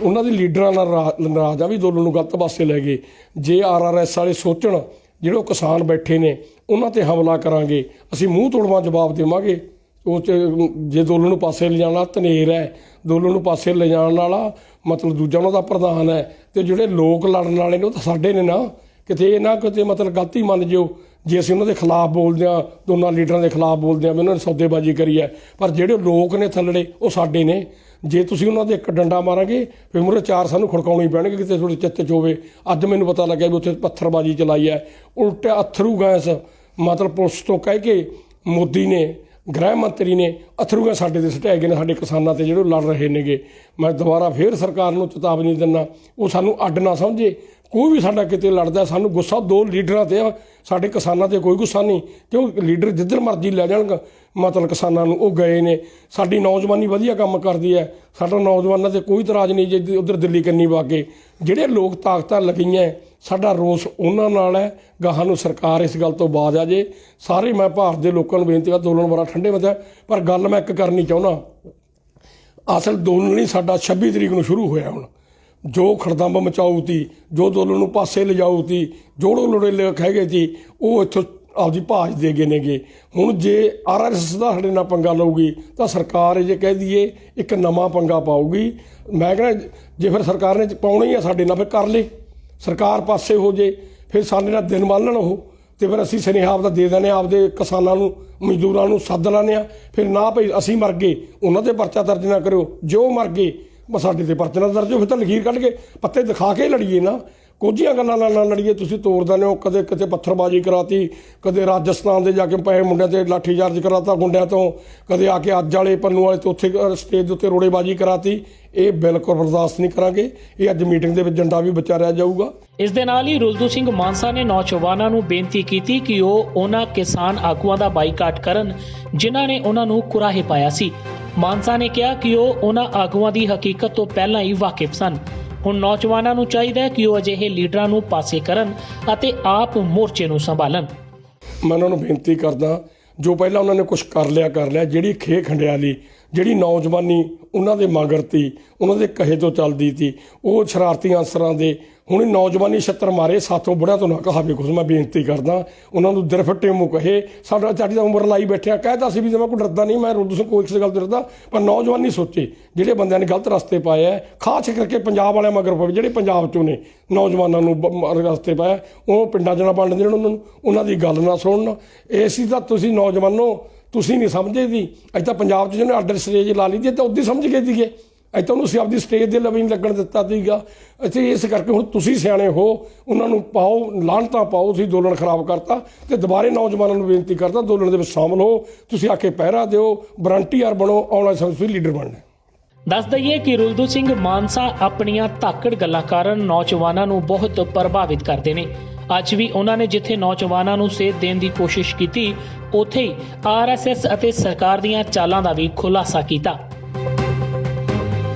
ਉਹਨਾਂ ਦੇ ਲੀਡਰਾਂ ਨਾਲ ਨਾਰਾਜ਼ ਆ ਵੀ ਦੋਨੋਂ ਨੂੰ ਗਲਤ ਪਾਸੇ ਲੈ ਗਏ। ਜੇ RSS ਵਾਲੇ ਸੋਚਣ ਜਿਹੜੇ ਉਹ ਕਿਸਾਨ ਬੈਠੇ ਨੇ ਉਹਨਾਂ ਤੇ ਹਮਲਾ ਕਰਾਂਗੇ, ਅਸੀਂ ਮੂੰਹ ਤੋੜਵਾਂ ਜਵਾਬ ਦੇਵਾਂਗੇ। ਉਹ 'ਚ ਜੇ ਦੋਨੋਂ ਨੂੰ ਪਾਸੇ ਲਿਜਾਣਾ ਧਨੇਰ ਹੈ, ਦੋਨੋਂ ਨੂੰ ਪਾਸੇ ਲਿਜਾਣ ਵਾਲਾ ਮਤਲਬ ਦੂਜਾ ਉਹਨਾਂ ਦਾ ਪ੍ਰਧਾਨ ਹੈ, ਅਤੇ ਜਿਹੜੇ ਲੋਕ ਲੜਨ ਵਾਲੇ ਨੇ ਉਹ ਤਾਂ ਸਾਡੇ ਨੇ ਨਾ। ਕਿਤੇ ਇਹ ਨਾ ਕਿਤੇ ਮਤਲਬ ਗਲਤੀ ਮੰਨ ਜਿਓ ਜੇ ਅਸੀਂ ਉਹਨਾਂ ਦੇ ਖਿਲਾਫ ਬੋਲਦੇ ਹਾਂ, ਦੋਨਾਂ ਲੀਡਰਾਂ ਦੇ ਖਿਲਾਫ ਬੋਲਦੇ ਹਾਂ ਵੀ ਉਹਨਾਂ ਨੇ ਸੌਦੇਬਾਜ਼ੀ ਕਰੀ ਹੈ, ਪਰ ਜਿਹੜੇ ਲੋਕ ਨੇ ਥੱਲੜੇ ਉਹ ਸਾਡੇ ਨੇ। ਜੇ ਤੁਸੀਂ ਉਹਨਾਂ ਦੇ ਇੱਕ ਡੰਡਾ ਮਾਰਾਂਗੇ ਫਿਰ ਮੂਹਰੇ ਚਾਰ ਸਾਨੂੰ ਖੜਕਾਉਣੀ ਪੈਣਗੇ ਕਿਤੇ ਤੁਹਾਡੇ ਚਿੱਤ 'ਚ ਹੋਵੇ। ਅੱਜ ਮੈਨੂੰ ਪਤਾ ਲੱਗਿਆ ਵੀ ਉੱਥੇ ਪੱਥਰਬਾਜ਼ੀ ਚਲਾਈ ਹੈ, ਉਲਟਾ ਅਥਰੂ ਗੈਸ ਮਤਲਬ ਪੁਲਿਸ ਤੋਂ ਕਹਿ ਕੇ ਮੋਦੀ ਨੇ, ਗ੍ਰਹਿ ਮੰਤਰੀ ਨੇ ਅਥਰੂ ਗੈਸ ਸਾਡੇ 'ਤੇ ਸੁੱਟਿਆ ਗਏ ਨੇ, ਸਾਡੇ ਕਿਸਾਨਾਂ 'ਤੇ ਜਿਹੜੇ ਲੜ ਰਹੇ ਨੇਗੇ। ਮੈਂ ਦੁਬਾਰਾ ਫੇਰ ਸਰਕਾਰ ਨੂੰ ਚੇਤਾਵਨੀ ਦਿੰਦਾ, ਉਹ ਸਾਨੂੰ ਅੱਡ ਨਾ ਸਮਝੇ। ਕੋਈ ਵੀ ਸਾਡਾ ਕਿਤੇ ਲੜਦਾ ਸਾਨੂੰ ਗੁੱਸਾ ਦੋ ਲੀਡਰਾਂ 'ਤੇ ਆ, ਸਾਡੇ ਕਿਸਾਨਾਂ 'ਤੇ ਕੋਈ ਗੁੱਸਾ ਨਹੀਂ, ਕਿਉਂ ਲੀਡਰ ਜਿੱਧਰ ਮਰਜ਼ੀ ਲੈ ਜਾਣਗਾ ਮਤਲਬ ਕਿਸਾਨਾਂ ਨੂੰ। ਉਹ ਗਏ ਨੇ, ਸਾਡੀ ਨੌਜਵਾਨੀ ਵਧੀਆ ਕੰਮ ਕਰਦੀ ਹੈ, ਸਾਡਾ ਨੌਜਵਾਨਾਂ 'ਤੇ ਕੋਈ ਇਤਰਾਜ਼ ਨਹੀਂ ਜੇ ਉੱਧਰ ਦਿੱਲੀ ਕੰਨੀ ਵਾਗੇ। ਜਿਹੜੇ ਲੋਕ ਤਾਕਤਾਂ ਲੱਗੀਆਂ ਸਾਡਾ ਰੋਸ ਉਹਨਾਂ ਨਾਲ ਹੈ। ਗਾਹਾਂ ਨੂੰ ਸਰਕਾਰ ਇਸ ਗੱਲ ਤੋਂ ਬਾਜ਼ ਆ ਜੇ। ਸਾਰੇ ਮੈਂ ਭਾਰਤ ਦੇ ਲੋਕਾਂ ਨੂੰ ਬੇਨਤੀ ਕਰ, ਅੰਦੋਲਨ ਬੜਾ ਠੰਡੇ ਵਧਿਆ, ਪਰ ਗੱਲ ਮੈਂ ਇੱਕ ਕਰਨੀ ਚਾਹੁੰਦਾ, ਅਸਲ ਅੰਦੋਲਨ ਨਹੀਂ ਸਾਡਾ 26 ਤਰੀਕ ਨੂੰ ਸ਼ੁਰੂ ਹੋਇਆ। ਹੁਣ ਜੋ ਖੜਦੰਬ ਮਚਾਊ ਤੀ, ਜੋ ਅੰਦੋਲਨ ਨੂੰ ਪਾਸੇ ਲਿਜਾਊ ਤੀ, ਜੋੜੋ ਲੋੜੇ ਕਹਿ ਗਏ ਸੀ, ਉਹ ਇੱਥੋਂ ਆਪਦੀ ਭਾਜ ਦੇ ਗਏ ਨੇਗੇ। ਹੁਣ ਜੇ RSS ਦਾ ਸਾਡੇ ਨਾਲ ਪੰਗਾ ਲਊਗੀ ਤਾਂ ਸਰਕਾਰ ਜੇ ਕਹਿ ਦਈਏ ਇੱਕ ਨਵਾਂ ਪੰਗਾ ਪਾਊਗੀ। ਮੈਂ ਕਹਿੰਦਾ ਜੇ ਫਿਰ ਸਰਕਾਰ ਨੇ ਪਾਉਣਾ ਹੀ ਆ ਸਾਡੇ ਨਾਲ, ਫਿਰ ਕਰ ਲੇ, ਸਰਕਾਰ ਪਾਸੇ ਹੋ ਜੇ, ਫਿਰ ਸਾਡੇ ਨਾਲ ਦਿਨ ਮੰਨ ਲੈਣ ਉਹ, ਅਤੇ ਫਿਰ ਅਸੀਂ ਸੁਨੇਹਾ ਆਪਦਾ ਦੇ ਦਿੰਦੇ ਹਾਂ, ਆਪਦੇ ਕਿਸਾਨਾਂ ਨੂੰ ਮਜ਼ਦੂਰਾਂ ਨੂੰ ਸੱਦ ਲੈਂਦੇ ਹਾਂ। ਫਿਰ ਨਾ ਭਾਈ ਅਸੀਂ ਮਰ ਗਏ ਉਹਨਾਂ 'ਤੇ ਪਰਚਾ ਦਰਜ ਨਾ ਕਰਿਓ, ਜੋ ਮਰ ਗਏ ਸਾਡੇ 'ਤੇ ਪਰਚਾ ਨਾ ਦਰਜ ਹੋ, ਫਿਰ ਤਾਂ ਲਕੀਰ ਕੱਢ ਕੇ ਪੱਤੇ ਦਿਖਾ ਕੇ ਲੜੀਏ ਨਾ। ਕੋਝੀਆਂ ਗੱਲਾਂ ਨਾਲ ਨਾ ਲੜੀਏ। ਤੁਸੀਂ ਤੋੜ ਦਿੰਦੇ ਹੋ, ਕਦੇ ਕਿਤੇ ਪੱਥਰਬਾਜ਼ੀ ਕਰਾਤੀ, ਕਦੇ ਰਾਜਸਥਾਨ ਦੇ ਜਾ ਕੇ ਪਏ ਮੁੰਡਿਆਂ ਤੇ ਲਾਠੀ ਚਾਰਜ ਕਰਾਤਾ ਗੁੰਡਿਆਂ ਤੋਂ, ਕਦੇ ਆ ਕੇ ਅੱਜ ਵਾਲੇ ਪੰਨੂ ਵਾਲੇ ਤੋਂ ਉੱਥੇ ਸਟੇਜ ਦੇ ਉੱਤੇ ਰੋੜੇਬਾਜ਼ੀ ਕਰਾਤੀ। ਇਹ ਬਿਲਕੁਲ ਬਰਦਾਸ਼ਤ ਨਹੀਂ ਕਰਾਂਗੇ। ਇਹ ਅੱਜ ਮੀਟਿੰਗ ਦੇ ਵਿੱਚ ਝੰਡਾ ਵੀ ਵਿਚਾਰਿਆ ਜਾਊਗਾ। ਇਸ ਦੇ ਨਾਲ ਹੀ ਰੁਲਦੂ ਸਿੰਘ ਮਾਨਸਾ ਨੇ ਨੌਜਵਾਨਾਂ ਨੂੰ ਬੇਨਤੀ ਕੀਤੀ ਕਿ ਉਹ ਉਹਨਾਂ ਕਿਸਾਨ ਆਗੂਆਂ ਦਾ ਬਾਈਕਾਟ ਕਰਨ ਜਿਨ੍ਹਾਂ ਨੇ ਉਹਨਾਂ ਨੂੰ ਕੁਰਾਹੇ ਪਾਇਆ ਸੀ। ਮਾਨਸਾ ਨੇ ਕਿਹਾ ਕਿ ਉਹ ਉਹਨਾਂ ਆਗੂਆਂ ਦੀ ਹਕੀਕਤ ਤੋਂ ਪਹਿਲਾਂ ਹੀ ਵਾਕਿਫ ਸਨ। ਹੁਣ ਨੌਜਵਾਨਾਂ ਨੂੰ ਚਾਹੀਦਾ ਹੈ ਕਿ ਉਹ ਅਜਿਹੇ ਲੀਡਰਾਂ ਨੂੰ ਪਾਸੇ ਕਰਨ ਅਤੇ ਆਪ ਮੋਰਚੇ ਨੂੰ ਸੰਭਾਲਣ। ਮੈਂ ਉਹਨਾਂ ਨੂੰ ਬੇਨਤੀ ਕਰਦਾ, ਜੋ ਪਹਿਲਾਂ ਉਹਨਾਂ ਨੇ ਕੁਝ ਕਰ ਲਿਆ, ਜਿਹੜੀ ਖੇ ਖੰਡਿਆਲੀ, ਜਿਹੜੀ ਨੌਜਵਾਨੀ ਉਹਨਾਂ ਦੇ ਮਗਰ ਤੀ, ਉਹਨਾਂ ਦੇ ਕਹੇ ਤੋਂ ਚੱਲਦੀ ਤੀ, ਉਹ ਸ਼ਰਾਰਤੀ ਅਨਸਰਾਂ ਦੇ ਹੁਣ ਨੌਜਵਾਨੀ ਛੱਤਰ ਮਾਰੇ, ਸਾਥੋਂ ਬੁੜਿਆਂ ਤੋਂ ਨਾ ਕਹਾਵੇ ਕੁਝ। ਮੈਂ ਬੇਨਤੀ ਕਰਦਾ ਉਹਨਾਂ ਨੂੰ ਦਿਲ ਫੱਟੇ ਮੂੰਹ ਕਹੇ, ਸਾਡੀ ਤਾਂ ਉਮਰ ਲਾਈ ਬੈਠਿਆ, ਕਹਿਤਾ ਸੀ ਵੀ ਜੇ ਮੈਂ ਕੋਈ ਡਰਦਾ ਨਹੀਂ, ਮੈਂ ਰੁਲਦੂ ਸਿੰਘ ਕੋਈ ਕਿਸੇ ਗੱਲ ਤੋਂ ਡਰਦਾ, ਪਰ ਨੌਜਵਾਨੀ ਸੋਚੇ ਜਿਹੜੇ ਬੰਦਿਆਂ ਨੇ ਗਲਤ ਰਸਤੇ ਪਾਇਆ, ਖਾਸ ਕਰਕੇ ਪੰਜਾਬ ਵਾਲਿਆਂ ਮਗਰ ਪਵੇ, ਜਿਹੜੇ ਪੰਜਾਬ 'ਚੋਂ ਨੇ ਨੌਜਵਾਨਾਂ ਨੂੰ ਰਸਤੇ ਪਾਇਆ, ਉਹ ਪਿੰਡਾਂ 'ਚ ਨਾ ਵੰਡ ਦੇਣ, ਉਹਨਾਂ ਦੀ ਗੱਲ ਨਾ ਸੁਣਨ। ਇਸੀ ਤਾਂ ਤੁਸੀਂ ਨੌਜਵਾਨੋ ਤੁਸੀਂ ਨਹੀਂ ਸਮਝੇ ਦੀ। ਅੱਜ ਤਾਂ ਪੰਜਾਬ 'ਚ ਜਿਹਨੇ ਆਰਡਰ ਸਟੇਜ ਲਾ ਲਈ ਦੀ ਤਾਂ ਉੱਦੀ ਸਮਝ ਗਏ ਸੀਗੇ, ਅੱਜ ਤਾਂ ਉਹਨੂੰ ਅਸੀਂ ਆਪਦੀ ਸਟੇਜ ਦੇ ਲਵੀ ਨਹੀਂ ਲੱਗਣ ਦਿੱਤਾ ਸੀਗਾ। ਇੱਥੇ ਇਸ ਕਰਕੇ ਹੁਣ ਤੁਸੀਂ ਸਿਆਣੇ ਹੋ, ਉਹਨਾਂ ਨੂੰ ਪਾਓ, ਲਾਹਨਤਾਂ ਪਾਓ। ਤੁਸੀਂ ਅੰਦੋਲਨ ਖਰਾਬ ਕਰਤਾ ਤੇ ਦੁਬਾਰੇ ਨੌਜਵਾਨਾਂ ਨੂੰ ਬੇਨਤੀ ਕਰਦਾ, ਅੰਦੋਲਨ ਦੇ ਵਿੱਚ ਸ਼ਾਮਲ ਹੋ। ਤੁਸੀਂ ਆ ਕੇ ਪਹਿਰਾ ਦਿਓ, ਵਰੰਟੀਅਰ ਬਣੋ, ਆਉਣ ਵਾਲੇ ਸਮੇਂ 'ਚ ਤੁਸੀਂ ਲੀਡਰ ਬਣਨਾ। ਦੱਸ ਦਈਏ ਕਿ ਰੁਲਦੂ ਸਿੰਘ ਮਾਨਸਾ ਆਪਣੀਆਂ ਧਾਕੜ ਗੱਲਾਂ ਕਾਰਨ ਨੌਜਵਾਨਾਂ ਨੂੰ ਬਹੁਤ ਪ੍ਰਭਾਵਿਤ ਕਰਦੇ ਨੇ। ਅੱਜ ਵੀ ਉਹਨਾਂ ਨੇ ਜਿੱਥੇ ਨੌਜਵਾਨਾਂ ਨੂੰ ਸੇਧ ਦੇਣ ਦੀ ਕੋਸ਼ਿਸ਼ ਕੀਤੀ, ਉੱਥੇ ਹੀ RSS ਅਤੇ ਸਰਕਾਰ ਦੀਆਂ ਚਾਲਾਂ ਦਾ ਵੀ ਖੁਲਾਸਾ ਕੀਤਾ।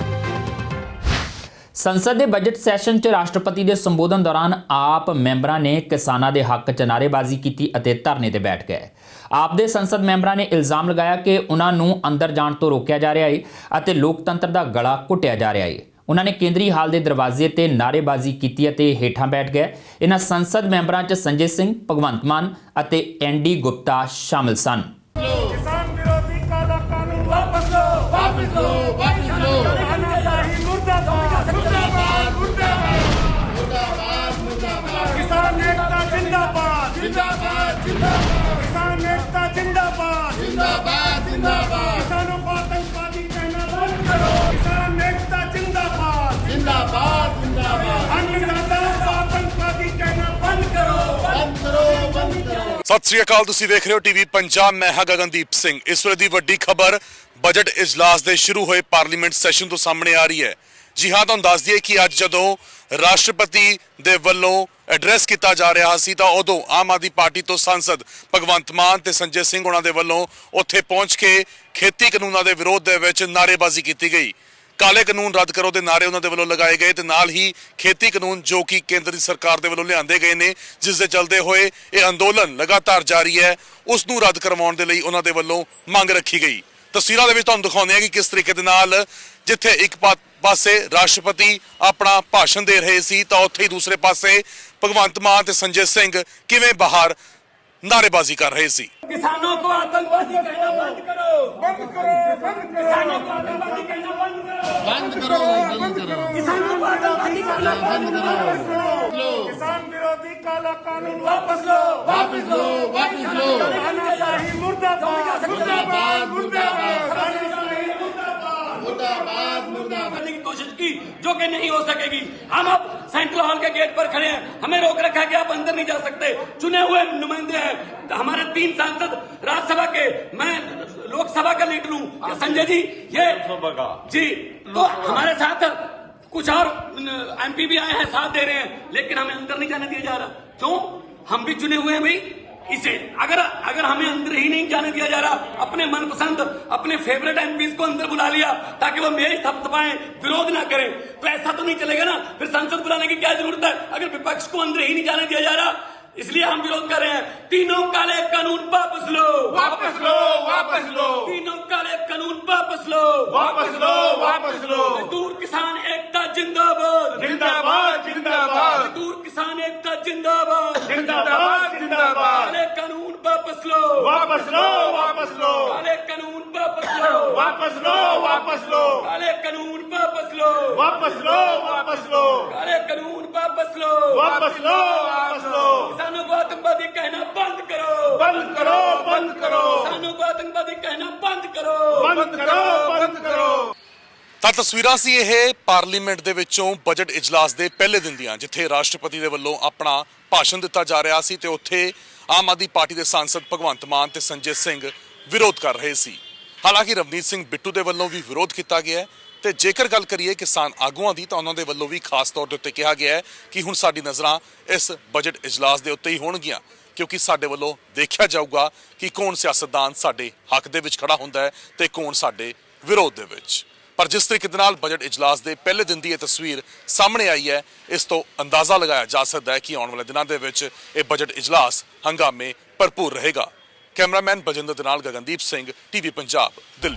ਸੰਸਦ ਦੇ ਬਜਟ ਸੈਸ਼ਨ 'ਚ ਰਾਸ਼ਟਰਪਤੀ ਦੇ ਸੰਬੋਧਨ ਦੌਰਾਨ ਆਪ ਮੈਂਬਰਾਂ ਨੇ ਕਿਸਾਨਾਂ ਦੇ ਹੱਕ 'ਚ ਨਾਅਰੇਬਾਜ਼ੀ ਕੀਤੀ ਅਤੇ ਧਰਨੇ ਤੇ ਬੈਠ ਗਏ। ਆਪ ਦੇ ਸੰਸਦ ਮੈਂਬਰਾਂ ਨੇ ਇਲਜ਼ਾਮ ਲਗਾਇਆ ਕਿ ਉਹਨਾਂ ਨੂੰ ਅੰਦਰ ਜਾਣ ਤੋਂ ਰੋਕਿਆ ਜਾ ਰਿਹਾ ਹੈ ਅਤੇ ਲੋਕਤੰਤਰ ਦਾ ਗਲਾ ਘੁੱਟਿਆ ਜਾ ਰਿਹਾ ਹੈ। ਉਹਨਾਂ ਨੇ ਕੇਂਦਰੀ ਹਾਲ ਦੇ ਦਰਵਾਜ਼ੇ ਤੇ ਨਾਅਰੇਬਾਜ਼ੀ ਕੀਤੀ ਅਤੇ ਹੇਠਾਂ ਬੈਠ ਗਏ। ਇਹਨਾਂ ਸੰਸਦ ਮੈਂਬਰਾਂ 'ਚ ਸੰਜੇ ਸਿੰਘ, ਭਗਵੰਤ ਮਾਨ ਅਤੇ ND ਗੁਪਤਾ ਸ਼ਾਮਿਲ ਸਨ। किसान विरोधी काला कानून वापस लो, वापस लो, वापस लो। तानाशाही मुर्दाबाद, मुर्दाबाद, मुर्दाबाद, मुर्दाबाद, मुर्दाबाद। किसान एकता जिंदाबाद, जिंदाबाद, जिंदाबाद। किसान एकता जिंदाबाद, जिंदाबाद, जिंदाबाद। किसानों को आतंकवादी कहना बंद करो। किसान एकता जिंदाबाद, जिंदाबाद, जिंदाबाद। अन्नदाताओं को आतंकवादी कहना बंद करो, बंद करो, बंद करो। ਸਤਿ ਸ੍ਰੀ ਅਕਾਲ, ਤੁਸੀਂ ਵੇਖ ਰਹੇ ਹੋ ਟੀਵੀ ਪੰਜਾਬ। ਮੈਂ ਹਾਂ ਗਗਨਦੀਪ ਸਿੰਘ। ਇਸ ਵੇਲੇ ਦੀ ਵੱਡੀ ਖਬਰ ਬਜਟ ਇਜਲਾਸ ਦੇ ਸ਼ੁਰੂ ਹੋਏ ਪਾਰਲੀਮੈਂਟ ਸੈਸ਼ਨ ਤੋਂ ਸਾਹਮਣੇ ਆ ਰਹੀ ਹੈ। ਜੀ ਹਾਂ, ਤੁਹਾਨੂੰ ਦੱਸ ਦਈਏ ਕਿ ਅੱਜ ਜਦੋਂ ਰਾਸ਼ਟਰਪਤੀ ਦੇ ਵੱਲੋਂ ਐਡਰੈਸ ਕੀਤਾ ਜਾ ਰਿਹਾ ਸੀ ਤਾਂ ਉਦੋਂ ਆਮ ਆਦਮੀ ਪਾਰਟੀ ਤੋਂ ਸੰਸਦ ਭਗਵੰਤ ਮਾਨ ਤੇ ਸੰਜੇ ਸਿੰਘ ਉਹਨਾਂ ਦੇ ਵੱਲੋਂ ਉੱਥੇ ਪਹੁੰਚ ਕੇ ਖੇਤੀ ਕਾਨੂੰਨਾਂ ਦੇ ਵਿਰੋਧ ਦੇ ਵਿੱਚ ਨਾਅਰੇਬਾਜ਼ੀ ਕੀਤੀ ਗਈ। ਕਾਲੇ ਕਾਨੂੰਨ ਰੱਦ ਕਰੋ ਦੇ ਨਾਅਰੇ ਉਹਨਾਂ ਦੇ ਵੱਲੋਂ ਲਗਾਏ ਗਏ ਤੇ ਨਾਲ ਹੀ ਖੇਤੀ ਕਾਨੂੰਨ ਜੋ ਕਿ ਕੇਂਦਰ ਦੀ ਸਰਕਾਰ ਦੇ ਵੱਲੋਂ ਲਿਆਂਦੇ ਗਏ ਨੇ, ਜਿਸ ਦੇ ਚੱਲਦੇ ਹੋਏ ਇਹ ਅੰਦੋਲਨ ਲਗਾਤਾਰ ਜਾਰੀ ਹੈ, ਉਸ ਨੂੰ ਰੱਦ ਕਰਵਾਉਣ ਦੇ ਲਈ ਉਹਨਾਂ ਦੇ ਵੱਲੋਂ ਮੰਗ ਰੱਖੀ ਗਈ। ਤਸਵੀਰਾਂ ਦੇ ਵਿੱਚ ਤੁਹਾਨੂੰ ਦਿਖਾਉਂਦੇ ਹਾਂ ਕਿ ਕਿਸ ਤਰੀਕੇ ਦੇ ਨਾਲ ਜਿੱਥੇ ਇੱਕ ਪਾਸੇ ਰਾਸ਼ਟਰਪਤੀ ਆਪਣਾ ਭਾਸ਼ਣ ਦੇ ਰਹੇ ਸੀ ਤਾਂ ਉੱਥੇ ਹੀ ਦੂਸਰੇ ਪਾਸੇ ਭਗਵੰਤ ਮਾਨ ਤੇ ਸੰਜੇ ਸਿੰਘ ਕਿਵੇਂ ਬਾਹਰ नारेबाजी कर रहे थे। किसानों को आतंकवादी कहना बंद करो, बंद करो, बंद करो। किसानों को आतंकवादी कहना बंद करो, बंद करो, बंद करो। किसानों को आतंकवादी कहना बंद करो। किसान विरोधी काला कानून वापस लो, वापस लो, वापस लो। तानाशाही मुर्दाबाद, मुर्दाबाद, मुर्दाबाद। तानाशाही मुर्दाबाद, मुर्दाबाद, मुर्दाबाद। करने की कोशिश की जो कि नहीं हो सकेगी। हम अब सेंट्रल हॉल के गेट पर खड़े हैं, हमें रोक रखा है कि आप अंदर नहीं जा सकते। चुने हुए नुमाइंदे हैं, हमारे 3 सांसद राज्यसभा के, मैं लोकसभा का लीडर हूँ, संजय जी ये जी, तो हमारे साथ कुछ और MP भी आए हैं, साथ दे रहे हैं, लेकिन हमें अंदर नहीं जाने दिया जा रहा। क्यों? हम भी चुने हुए हैं भाई। इसे अगर हमें अंदर ही नहीं जाने दिया जा रहा, अपने मनपसंद अपने फेवरेट MPs को अंदर बुला लिया ताकि वो मेज थपथपाएं, विरोध ना करें, तो ऐसा तो नहीं चलेगा ना। फिर संसद बुलाने की क्या जरूरत है अगर विपक्ष को अंदर ही नहीं जाने दिया जा रहा। इसलिए हम विरोध कर रहे हैं। तीनों काले कानून वापस लो, वापस लो, वापस लो। तीनों काले कानून वापस लो, वापस लो, वापस लो। मजदूर किसान एकता जिंदाबाद, जिंदाबाद, जिंदाबाद। मजदूर किसान एकता जिंदाबाद, जिंदाबाद, जिंदाबाद। काले कानून वापस लो, वापस लो, वापस लो। काले कानून वापस लो, वापस लो, वापस लो। काले कानून वापस लो, वापस लो, वापस लो। काले कानून वापस लो, वापस लो, वापस लो। किसानों को आतंकवादी कहना बंद करो, बंद करो, बंद करो। किसानों को आतंकवादी कहना बंद करो, बंद करो, बंद करो। ਤਾਂ ਤਸਵੀਰਾਂ ਸੀ ਇਹ ਪਾਰਲੀਮੈਂਟ ਦੇ ਵਿੱਚੋਂ ਬਜਟ ਇਜਲਾਸ ਦੇ ਪਹਿਲੇ ਦਿਨ ਦੀਆਂ, ਜਿੱਥੇ ਰਾਸ਼ਟਰਪਤੀ ਦੇ ਵੱਲੋਂ ਆਪਣਾ ਭਾਸ਼ਣ ਦਿੱਤਾ ਜਾ ਰਿਹਾ ਸੀ ਤੇ ਉੱਥੇ ਆਮ ਆਦਮੀ ਪਾਰਟੀ ਦੇ ਸਾਂਸਦ ਭਗਵੰਤ ਮਾਨ ਤੇ ਸੰਜੇ ਸਿੰਘ ਵਿਰੋਧ ਕਰ ਰਹੇ ਸੀ। ਹਾਲਾਂਕਿ ਰਵਨੀਤ ਸਿੰਘ ਬਿੱਟੂ ਦੇ ਵੱਲੋਂ ਵੀ ਵਿਰੋਧ ਕੀਤਾ ਗਿਆ ਹੈ ਤੇ ਜੇਕਰ ਗੱਲ ਕਰੀਏ ਕਿਸਾਨ ਆਗੂਆਂ ਦੀ ਤਾਂ ਉਹਨਾਂ ਦੇ ਵੱਲੋਂ ਵੀ ਖਾਸ ਤੌਰ ਦੇ ਉੱਤੇ ਕਿਹਾ ਗਿਆ ਹੈ ਕਿ ਹੁਣ ਸਾਡੀ ਨਜ਼ਰਾਂ ਇਸ ਬਜਟ ਇਜਲਾਸ ਦੇ ਉੱਤੇ ਹੀ ਹੋਣਗੀਆਂ, ਕਿਉਂਕਿ ਸਾਡੇ ਵੱਲੋਂ ਦੇਖਿਆ ਜਾਊਗਾ ਕਿ ਕੌਣ ਸਿਆਸਤਦਾਨ ਸਾਡੇ ਹੱਕ ਦੇ ਵਿੱਚ ਖੜਾ ਹੁੰਦਾ ਹੈ ਤੇ ਕੌਣ ਸਾਡੇ ਵਿਰੋਧ ਦੇ ਵਿੱਚ। ਪਰ ਜਿਸ ਤਰੀਕੇ ਦੇ ਨਾਲ ਬਜਟ ਇਜਲਾਸ ਦੇ ਪਹਿਲੇ ਦਿਨ ਦੀ ਇਹ ਤਸਵੀਰ ਸਾਹਮਣੇ ਆਈ ਹੈ, ਇਸ ਤੋਂ ਅੰਦਾਜ਼ਾ ਲਗਾਇਆ ਜਾ ਸਕਦਾ ਹੈ ਕਿ ਆਉਣ ਵਾਲੇ ਦਿਨਾਂ ਦੇ ਵਿੱਚ ਇਹ ਬਜਟ ਇਜਲਾਸ ਹੰਗਾਮੇ ਭਰਪੂਰ ਰਹੇਗਾ। ਕੈਮਰਾਮੈਨ ਬਜਿੰਦਰ ਦੇ ਨਾਲ ਗਗਨਦੀਪ ਸਿੰਘ, ਟੀਵੀ ਪੰਜਾਬ, ਦਿੱਲੀ।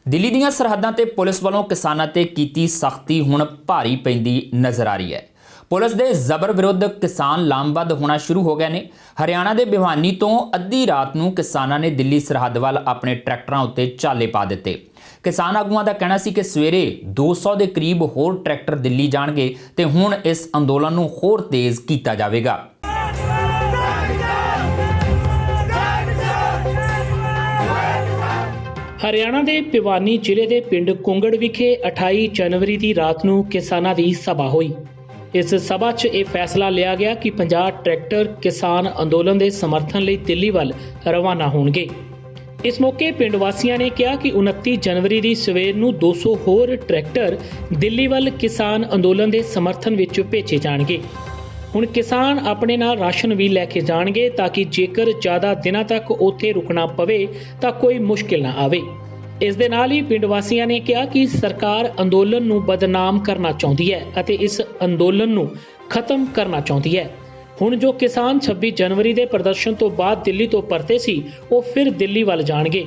ਦਿੱਲੀ ਦੀਆਂ ਸਰਹੱਦਾਂ ਤੇ ਪੁਲਿਸ ਵੱਲੋਂ ਕਿਸਾਨਾਂ ਤੇ ਕੀਤੀ ਸਖਤੀ ਹੁਣ ਭਾਰੀ ਪੈਂਦੀ ਨਜ਼ਰ ਆ ਰਹੀ ਹੈ। ਪੁਲਿਸ ਦੇ ਜ਼ਬਰ ਵਿਰੁੱਧ ਕਿਸਾਨ ਲਾਮਬੱਧ ਹੋਣਾ ਸ਼ੁਰੂ ਹੋ ਗਏ ਨੇ। ਹਰਿਆਣਾ ਦੇ ਭਿਵਾਨੀ ਤੋਂ ਅੱਧੀ ਰਾਤ ਨੂੰ ਕਿਸਾਨਾਂ ਨੇ ਦਿੱਲੀ ਸਰਹੱਦ ਵੱਲ ਆਪਣੇ ਟਰੈਕਟਰਾਂ ਉੱਤੇ ਝਾਲੇ ਪਾ ਦਿੱਤੇ। ਕਿਸਾਨ ਆਗੂਆਂ ਦਾ ਕਹਿਣਾ ਸੀ ਕਿ ਸਵੇਰੇ 200 ਦੇ ਕਰੀਬ ਹੋਰ ਟਰੈਕਟਰ ਦਿੱਲੀ ਜਾਣਗੇ ਤੇ ਹੁਣ ਇਸ ਅੰਦੋਲਨ ਨੂੰ ਹੋਰ ਤੇਜ਼ ਕੀਤਾ ਜਾਵੇਗਾ। ਹਰਿਆਣਾ ਦੇ ਭਿਵਾਨੀ ਜ਼ਿਲ੍ਹੇ ਦੇ ਪਿੰਡ ਕੁੰਗੜ ਵਿਖੇ 28 ਜਨਵਰੀ ਦੀ ਰਾਤ ਨੂੰ ਕਿਸਾਨਾਂ ਦੀ ਸਭਾ ਹੋਈ। ਇਸ ਸਭਾ 'ਚ ਇਹ ਫੈਸਲਾ ਲਿਆ ਗਿਆ ਕਿ 50 ਟਰੈਕਟਰ ਕਿਸਾਨ ਅੰਦੋਲਨ ਦੇ ਸਮਰਥਨ ਲਈ ਦਿੱਲੀ ਵੱਲ ਰਵਾਨਾ ਹੋਣਗੇ। ਇਸ ਮੌਕੇ ਪਿੰਡ ਵਾਸੀਆਂ ਨੇ ਕਿਹਾ ਕਿ 29 ਜਨਵਰੀ ਦੀ ਸਵੇਰ ਨੂੰ 200 ਹੋਰ ਟਰੈਕਟਰ ਦਿੱਲੀ ਵੱਲ ਕਿਸਾਨ ਅੰਦੋਲਨ ਦੇ ਸਮਰਥਨ ਵਿੱਚ ਭੇਜੇ ਜਾਣਗੇ। ਹੁਣ ਕਿਸਾਨ ਆਪਣੇ ਨਾਲ ਰਾਸ਼ਨ ਵੀ ਲੈ ਕੇ ਜਾਣਗੇ ਤਾਂ ਕਿ ਜੇਕਰ ਜ਼ਿਆਦਾ ਦਿਨਾਂ ਤੱਕ ਉੱਥੇ ਰੁਕਣਾ ਪਵੇ ਤਾਂ ਕੋਈ ਮੁਸ਼ਕਿਲ ਨਾ ਆਵੇ। ਇਸ ਦੇ ਨਾਲ ਹੀ ਪਿੰਡ ਵਾਸੀਆਂ ਨੇ ਕਿਹਾ ਕਿ ਸਰਕਾਰ ਅੰਦੋਲਨ ਨੂੰ ਬਦਨਾਮ ਕਰਨਾ ਚਾਹੁੰਦੀ ਹੈ ਅਤੇ ਇਸ ਅੰਦੋਲਨ ਨੂੰ ਖਤਮ ਕਰਨਾ ਚਾਹੁੰਦੀ ਹੈ। ਹੁਣ ਜੋ ਕਿਸਾਨ 26 ਜਨਵਰੀ ਦੇ ਪ੍ਰਦਰਸ਼ਨ ਤੋਂ ਬਾਅਦ ਦਿੱਲੀ ਤੋਂ ਪਰਤੇ ਸੀ ਉਹ ਫਿਰ ਦਿੱਲੀ ਵੱਲ ਜਾਣਗੇ।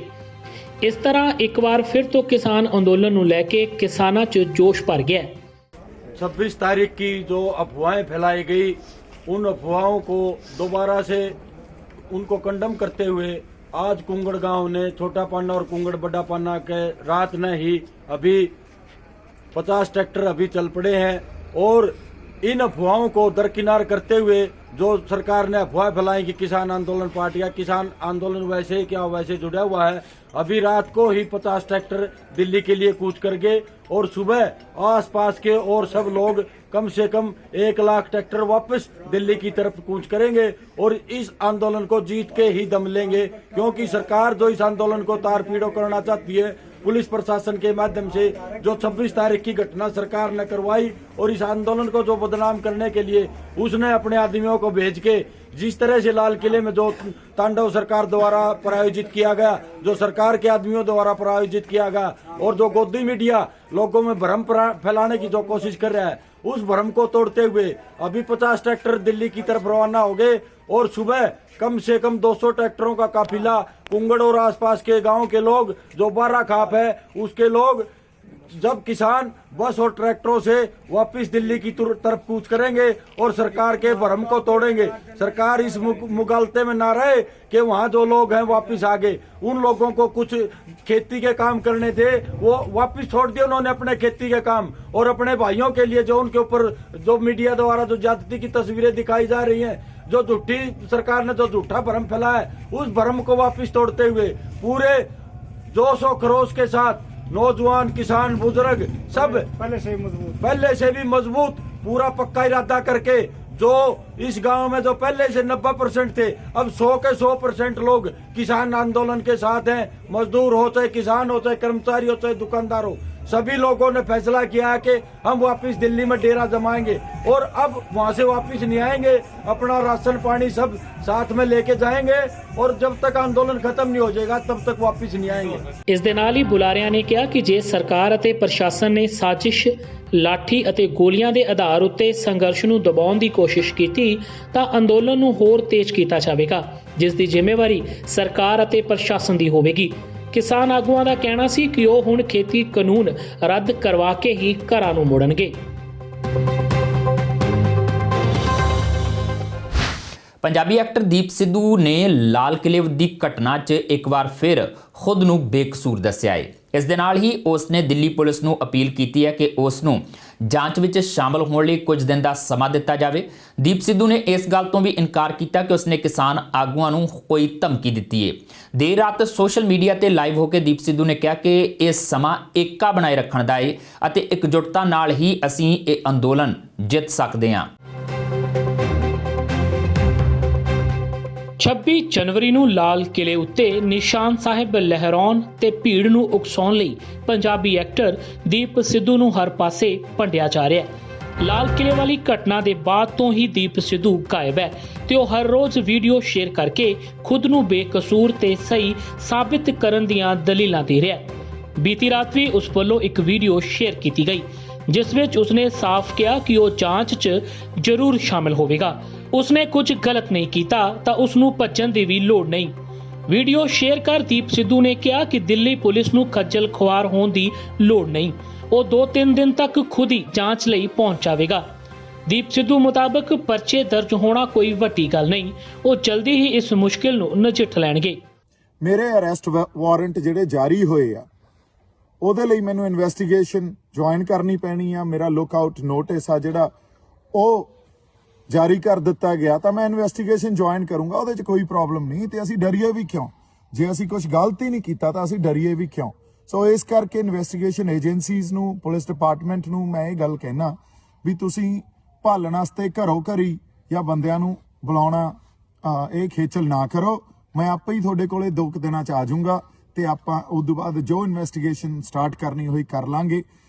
ਇਸ ਤਰ੍ਹਾਂ ਇੱਕ ਵਾਰ ਫਿਰ ਤੋਂ ਕਿਸਾਨ ਅੰਦੋਲਨ ਨੂੰ ਲੈ ਕੇ ਕਿਸਾਨਾਂ 'ਚ ਜੋਸ਼ ਭਰ ਗਿਆ। 26 तारीख की जो अफवाहें फैलाई गई, उन अफवाहों को दोबारा से उनको कंडम करते हुए आज कुंगड़ गांव ने छोटा पाना और कुंगड़ बड़ा पाना के रात में ही अभी 50 ट्रैक्टर अभी चल पड़े हैं और इन अफवाहों को दरकिनार करते हुए जो सरकार ने अफवाह फैलाई कि किसान आंदोलन पार्टी या किसान आंदोलन वैसे ही क्या वैसे जुड़ा हुआ है, अभी रात को ही 50 ट्रैक्टर दिल्ली के लिए कूच कर गए और सुबह आसपास के और सब लोग कम से कम 1 लाख ट्रैक्टर वापस दिल्ली की तरफ कूच करेंगे और इस आंदोलन को जीत के ही दम लेंगे, क्योंकि सरकार जो इस आंदोलन को तार पीड़ो करना चाहती है पुलिस प्रशासन के माध्यम से, जो 26 तारीख की घटना सरकार ने करवाई और इस आंदोलन को जो बदनाम करने के लिए उसने अपने आदमियों को भेज के जिस तरह से लाल किले में जो तांडव सरकार द्वारा प्रायोजित किया गया, जो सरकार के आदमियों द्वारा प्रायोजित किया गया और जो गोदी मीडिया लोगों में भ्रम फैलाने की जो कोशिश कर रहा है, उस भ्रम को तोड़ते हुए अभी 50 ट्रैक्टर दिल्ली की तरफ रवाना हो गए और सुबह कम से कम 200 ट्रैक्टरों का काफिला कुंगड़ और आसपास के गांव के लोग, जो 12 खाप है उसके लोग, जब किसान बस और ट्रैक्टरों से वापस दिल्ली की तरफ कूच करेंगे और सरकार के भ्रम को तोड़ेंगे। सरकार इस मुगालते में ना रहे कि वहाँ जो लोग हैं वापस आ गए, उन लोगों को कुछ खेती के काम करने दे, वो वापस छोड़ दिए उन्होंने अपने खेती के काम और अपने भाइयों के लिए जो उनके ऊपर जो मीडिया द्वारा जो ज्यादती की तस्वीरें दिखाई जा रही हैं, जो झूठी सरकार ने जो झूठा भ्रम फैलाया है, उस भ्रम को वापस तोड़ते हुए पूरे जोश और खरोश के साथ नौजवान, किसान, बुजुर्ग सब पहले से भी मजबूत पूरा पक्का इरादा करके, जो इस गांव में जो पहले से 90% थे अब 100 के 100% लोग किसान आंदोलन के साथ हैं। मजदूर हो चाहे किसान हो चाहे कर्मचारी हो चाहे दुकानदार हो, सभी लोगों ने फैसला किया है कि हम वापस दिल्ली में डेरा जमाएंगे और अब वहां से वापस नहीं आएंगे, अपना राशन पानी सब साथ में लेके जाएंगे और जब तक आंदोलन खत्म नहीं हो जाएगा तब तक वापस नहीं आएंगे। ਇਸ ਦੇ ਨਾਲ ਹੀ ਬੁਲਾਰਿਆਂ ਨੇ ਕਿਹਾ ਕਿ ਜੇ ਸਰਕਾਰ ਅਤੇ ਪ੍ਰਸ਼ਾਸਨ ਨੇ ਸਾਜ਼ਿਸ਼, ਲਾਠੀ ਅਤੇ ਗੋਲੀਆਂ ਦੇ ਆਧਾਰ ਉੱਤੇ ਸੰਘਰਸ਼ ਨੂੰ ਦਬਾਉਣ ਦੀ ਕੋਸ਼ਿਸ਼ ਕੀਤੀ ਤਾਂ ਅੰਦੋਲਨ ਨੂੰ ਹੋਰ ਤੇਜ਼ ਕੀਤਾ ਜਾਵੇਗਾ, ਜਿਸ ਦੀ ਜ਼ਿੰਮੇਵਾਰੀ ਸਰਕਾਰ ਅਤੇ ਪ੍ਰਸ਼ਾਸਨ ਦੀ ਹੋਵੇਗੀ। ਕਿਸਾਨ ਆਗੂਆਂ ਦਾ ਕਹਿਣਾ ਸੀ ਕਿ ਉਹ ਹੁਣ ਖੇਤੀ ਕਾਨੂੰਨ ਰੱਦ ਕਰਵਾ ਕੇ ਹੀ ਘਰਾਂ ਨੂੰ ਮੁੜਨਗੇ। ਪੰਜਾਬੀ ਐਕਟਰ ਦੀਪ ਸਿੱਧੂ ਨੇ ਲਾਲ ਕਿਲੇ ਦੀ ਘਟਨਾ 'ਚ ਇੱਕ ਵਾਰ ਫਿਰ ਖੁਦ ਨੂੰ ਬੇਕਸੂਰ ਦੱਸਿਆ ਹੈ। ਇਸ ਦੇ ਨਾਲ ਹੀ ਉਸ ਨੇ ਦਿੱਲੀ ਪੁਲਿਸ ਨੂੰ ਅਪੀਲ ਕੀਤੀ ਹੈ ਕਿ ਉਸ ਨੂੰ ਜਾਂਚ ਵਿੱਚ ਸ਼ਾਮਲ ਹੋਣ ਲਈ ਕੁਝ ਦਿਨ ਦਾ ਸਮਾਂ ਦਿੱਤਾ ਜਾਵੇ। ਦੀਪ ਸਿੱਧੂ ਨੇ ਇਸ ਗੱਲ ਤੋਂ ਵੀ ਇਨਕਾਰ ਕੀਤਾ ਕਿ ਉਸਨੇ ਕਿਸਾਨ ਆਗੂਆਂ ਨੂੰ ਕੋਈ ਧਮਕੀ ਦਿੱਤੀ ਹੈ। ਦੇਰ ਰਾਤ ਸੋਸ਼ਲ ਮੀਡੀਆ ਤੇ ਲਾਈਵ ਹੋ ਕੇ ਦੀਪ ਸਿੱਧੂ ਨੇ ਕਿਹਾ ਕਿ ਇਹ ਸਮਾਂ ਏਕਾ ਬਣਾਏ ਰੱਖਣ ਦਾ ਹੈ ਅਤੇ ਇਕਜੁੱਟਤਾ ਨਾਲ ਹੀ ਅਸੀਂ ਇਹ ਅੰਦੋਲਨ ਜਿੱਤ ਸਕਦੇ ਹਾਂ। 26 ਜਨਵਰੀ ਨੂੰ ਲਾਲ ਕਿਲੇ ਉੱਤੇ ਨਿਸ਼ਾਨ ਸਾਹਿਬ ਲਹਿਰਾਉਣ ਤੇ ਭੀੜ ਨੂੰ ਉਕਸਾਉਣ ਲਈ ਪੰਜਾਬੀ ਐਕਟਰ ਦੀਪ ਸਿੱਧੂ ਨੂੰ ਹਰ ਪਾਸੇ ਭੰਡਿਆ ਜਾ ਰਿਹਾ ਹੈ। ਲਾਲ ਕਿਲੇ ਵਾਲੀ ਘਟਨਾ ਦੇ ਬਾਅਦ ਤੋਂ ਹੀ ਦੀਪ ਸਿੱਧੂ ਗਾਇਬ ਹੈ ਤੇ ਉਹ ਹਰ ਰੋਜ਼ ਵੀਡੀਓ ਸ਼ੇਅਰ ਕਰਕੇ ਖੁਦ ਨੂੰ ਬੇਕਸੂਰ ਤੇ ਸਹੀ ਸਾਬਿਤ ਕਰਨ ਦੀਆਂ ਦਲੀਲਾਂ ਦੇ ਰਿਹਾ ਹੈ। ਬੀਤੀ ਰਾਤ ਵੀ ਉਸ ਵੱਲੋਂ ਇੱਕ ਵੀਡੀਓ ਸ਼ੇਅਰ ਕੀਤੀ ਗਈ ਜਿਸ ਵਿੱਚ ਉਸਨੇ ਸਾਫ਼ ਕਿਹਾ ਕਿ ਉਹ ਜਾਂਚ 'ਚ ਜ਼ਰੂਰ ਸ਼ਾਮਿਲ ਹੋਵੇਗਾ। ਉਸਨੇ ਕੁਝ ਗਲਤ ਨਹੀਂ ਕੀਤਾ ਤਾਂ ਉਸ ਨੂੰ ਭੱਜਣ ਦੀ ਵੀ ਲੋੜ ਨਹੀਂ। ਵੀਡੀਓ ਸ਼ੇਅਰ ਕਰ ਦੀਪ ਸਿੱਧੂ ਨੇ ਕਿਹਾ ਕਿ ਦਿੱਲੀ ਪੁਲਿਸ ਨੂੰ ਖੱਜਲ ਖੁਆਰ ਹੋਣ ਦੀ ਲੋੜ ਨਹੀਂ, ਉਹ 2-3 ਦਿਨ ਤੱਕ ਖੁਦ ਹੀ ਜਾਂਚ ਲਈ ਪਹੁੰਚ ਜਾਵੇਗਾ। ਦੀਪ ਸਿੱਧੂ ਮੁਤਾਬਕ ਪਰਚੇ ਦਰਜ ਹੋਣਾ ਕੋਈ ਵੱਡੀ ਗੱਲ ਨਹੀਂ, ਉਹ ਜਲਦੀ ਹੀ ਇਸ ਮੁਸ਼ਕਿਲ ਨੂੰ ਨਜਿੱਠ ਲੈਣਗੇ। ਮੇਰੇ ਅਰੈਸਟ ਵਾਰੰਟ ਜਿਹੜੇ ਜਾਰੀ ਹੋਏ ਆ ਉਹਦੇ ਲਈ ਮੈਨੂੰ ਇਨਵੈਸਟੀਗੇਸ਼ਨ ਜੁਆਇਨ ਕਰਨੀ ਪੈਣੀ ਆ। ਮੇਰਾ ਲੁੱਕ-ਆਊਟ ਨੋਟਿਸ ਆ ਜਿਹੜਾ ਉਹ ਜਾਰੀ ਕਰ ਦਿੱਤਾ ਗਿਆ ਤਾਂ ਮੈਂ ਇਨਵੈਸਟੀਗੇਸ਼ਨ ਜੁਆਇਨ ਕਰੂੰਗਾ, ਉਹਦੇ 'ਚ ਕੋਈ ਪ੍ਰੋਬਲਮ ਨਹੀਂ। ਤੇ ਅਸੀਂ ਡਰੀਏ ਵੀ ਕਿਉਂ? ਜੇ ਅਸੀਂ ਕੁਝ ਗਲਤ ਹੀ ਨਹੀਂ ਕੀਤਾ ਤਾਂ ਅਸੀਂ ਡਰੀਏ ਵੀ ਕਿਉਂ? ਸੋ ਇਸ ਕਰਕੇ ਇਨਵੈਸਟੀਗੇਸ਼ਨ ਏਜੰਸੀਜ਼ ਨੂੰ, ਪੁਲਿਸ ਡਿਪਾਰਟਮੈਂਟ ਨੂੰ ਮੈਂ ਇਹ ਗੱਲ ਕਹਿਣਾ ਵੀ ਤੁਸੀਂ ਭਾਲਣ ਵਾਸਤੇ ਘਰੋਂ ਘਰੀ ਜਾਂ ਬੰਦਿਆਂ ਨੂੰ ਬੁਲਾਉਣਾ ਇਹ ਖੇਚਲ ਨਾ ਕਰੋ। ਮੈਂ ਆਪੇ ਹੀ ਤੁਹਾਡੇ ਕੋਲੇ 2 ਦਿਨਾਂ 'ਚ ਆ ਜਾਊਂਗਾ ਤੇ ਆਪਾਂ ਉਸ ਤੋਂ ਬਾਅਦ ਜੋ ਇਨਵੈਸਟੀਗੇਸ਼ਨ ਸਟਾਰਟ ਕਰਨੀ ਹੋਈ ਕਰ ਲਾਂਗੇ।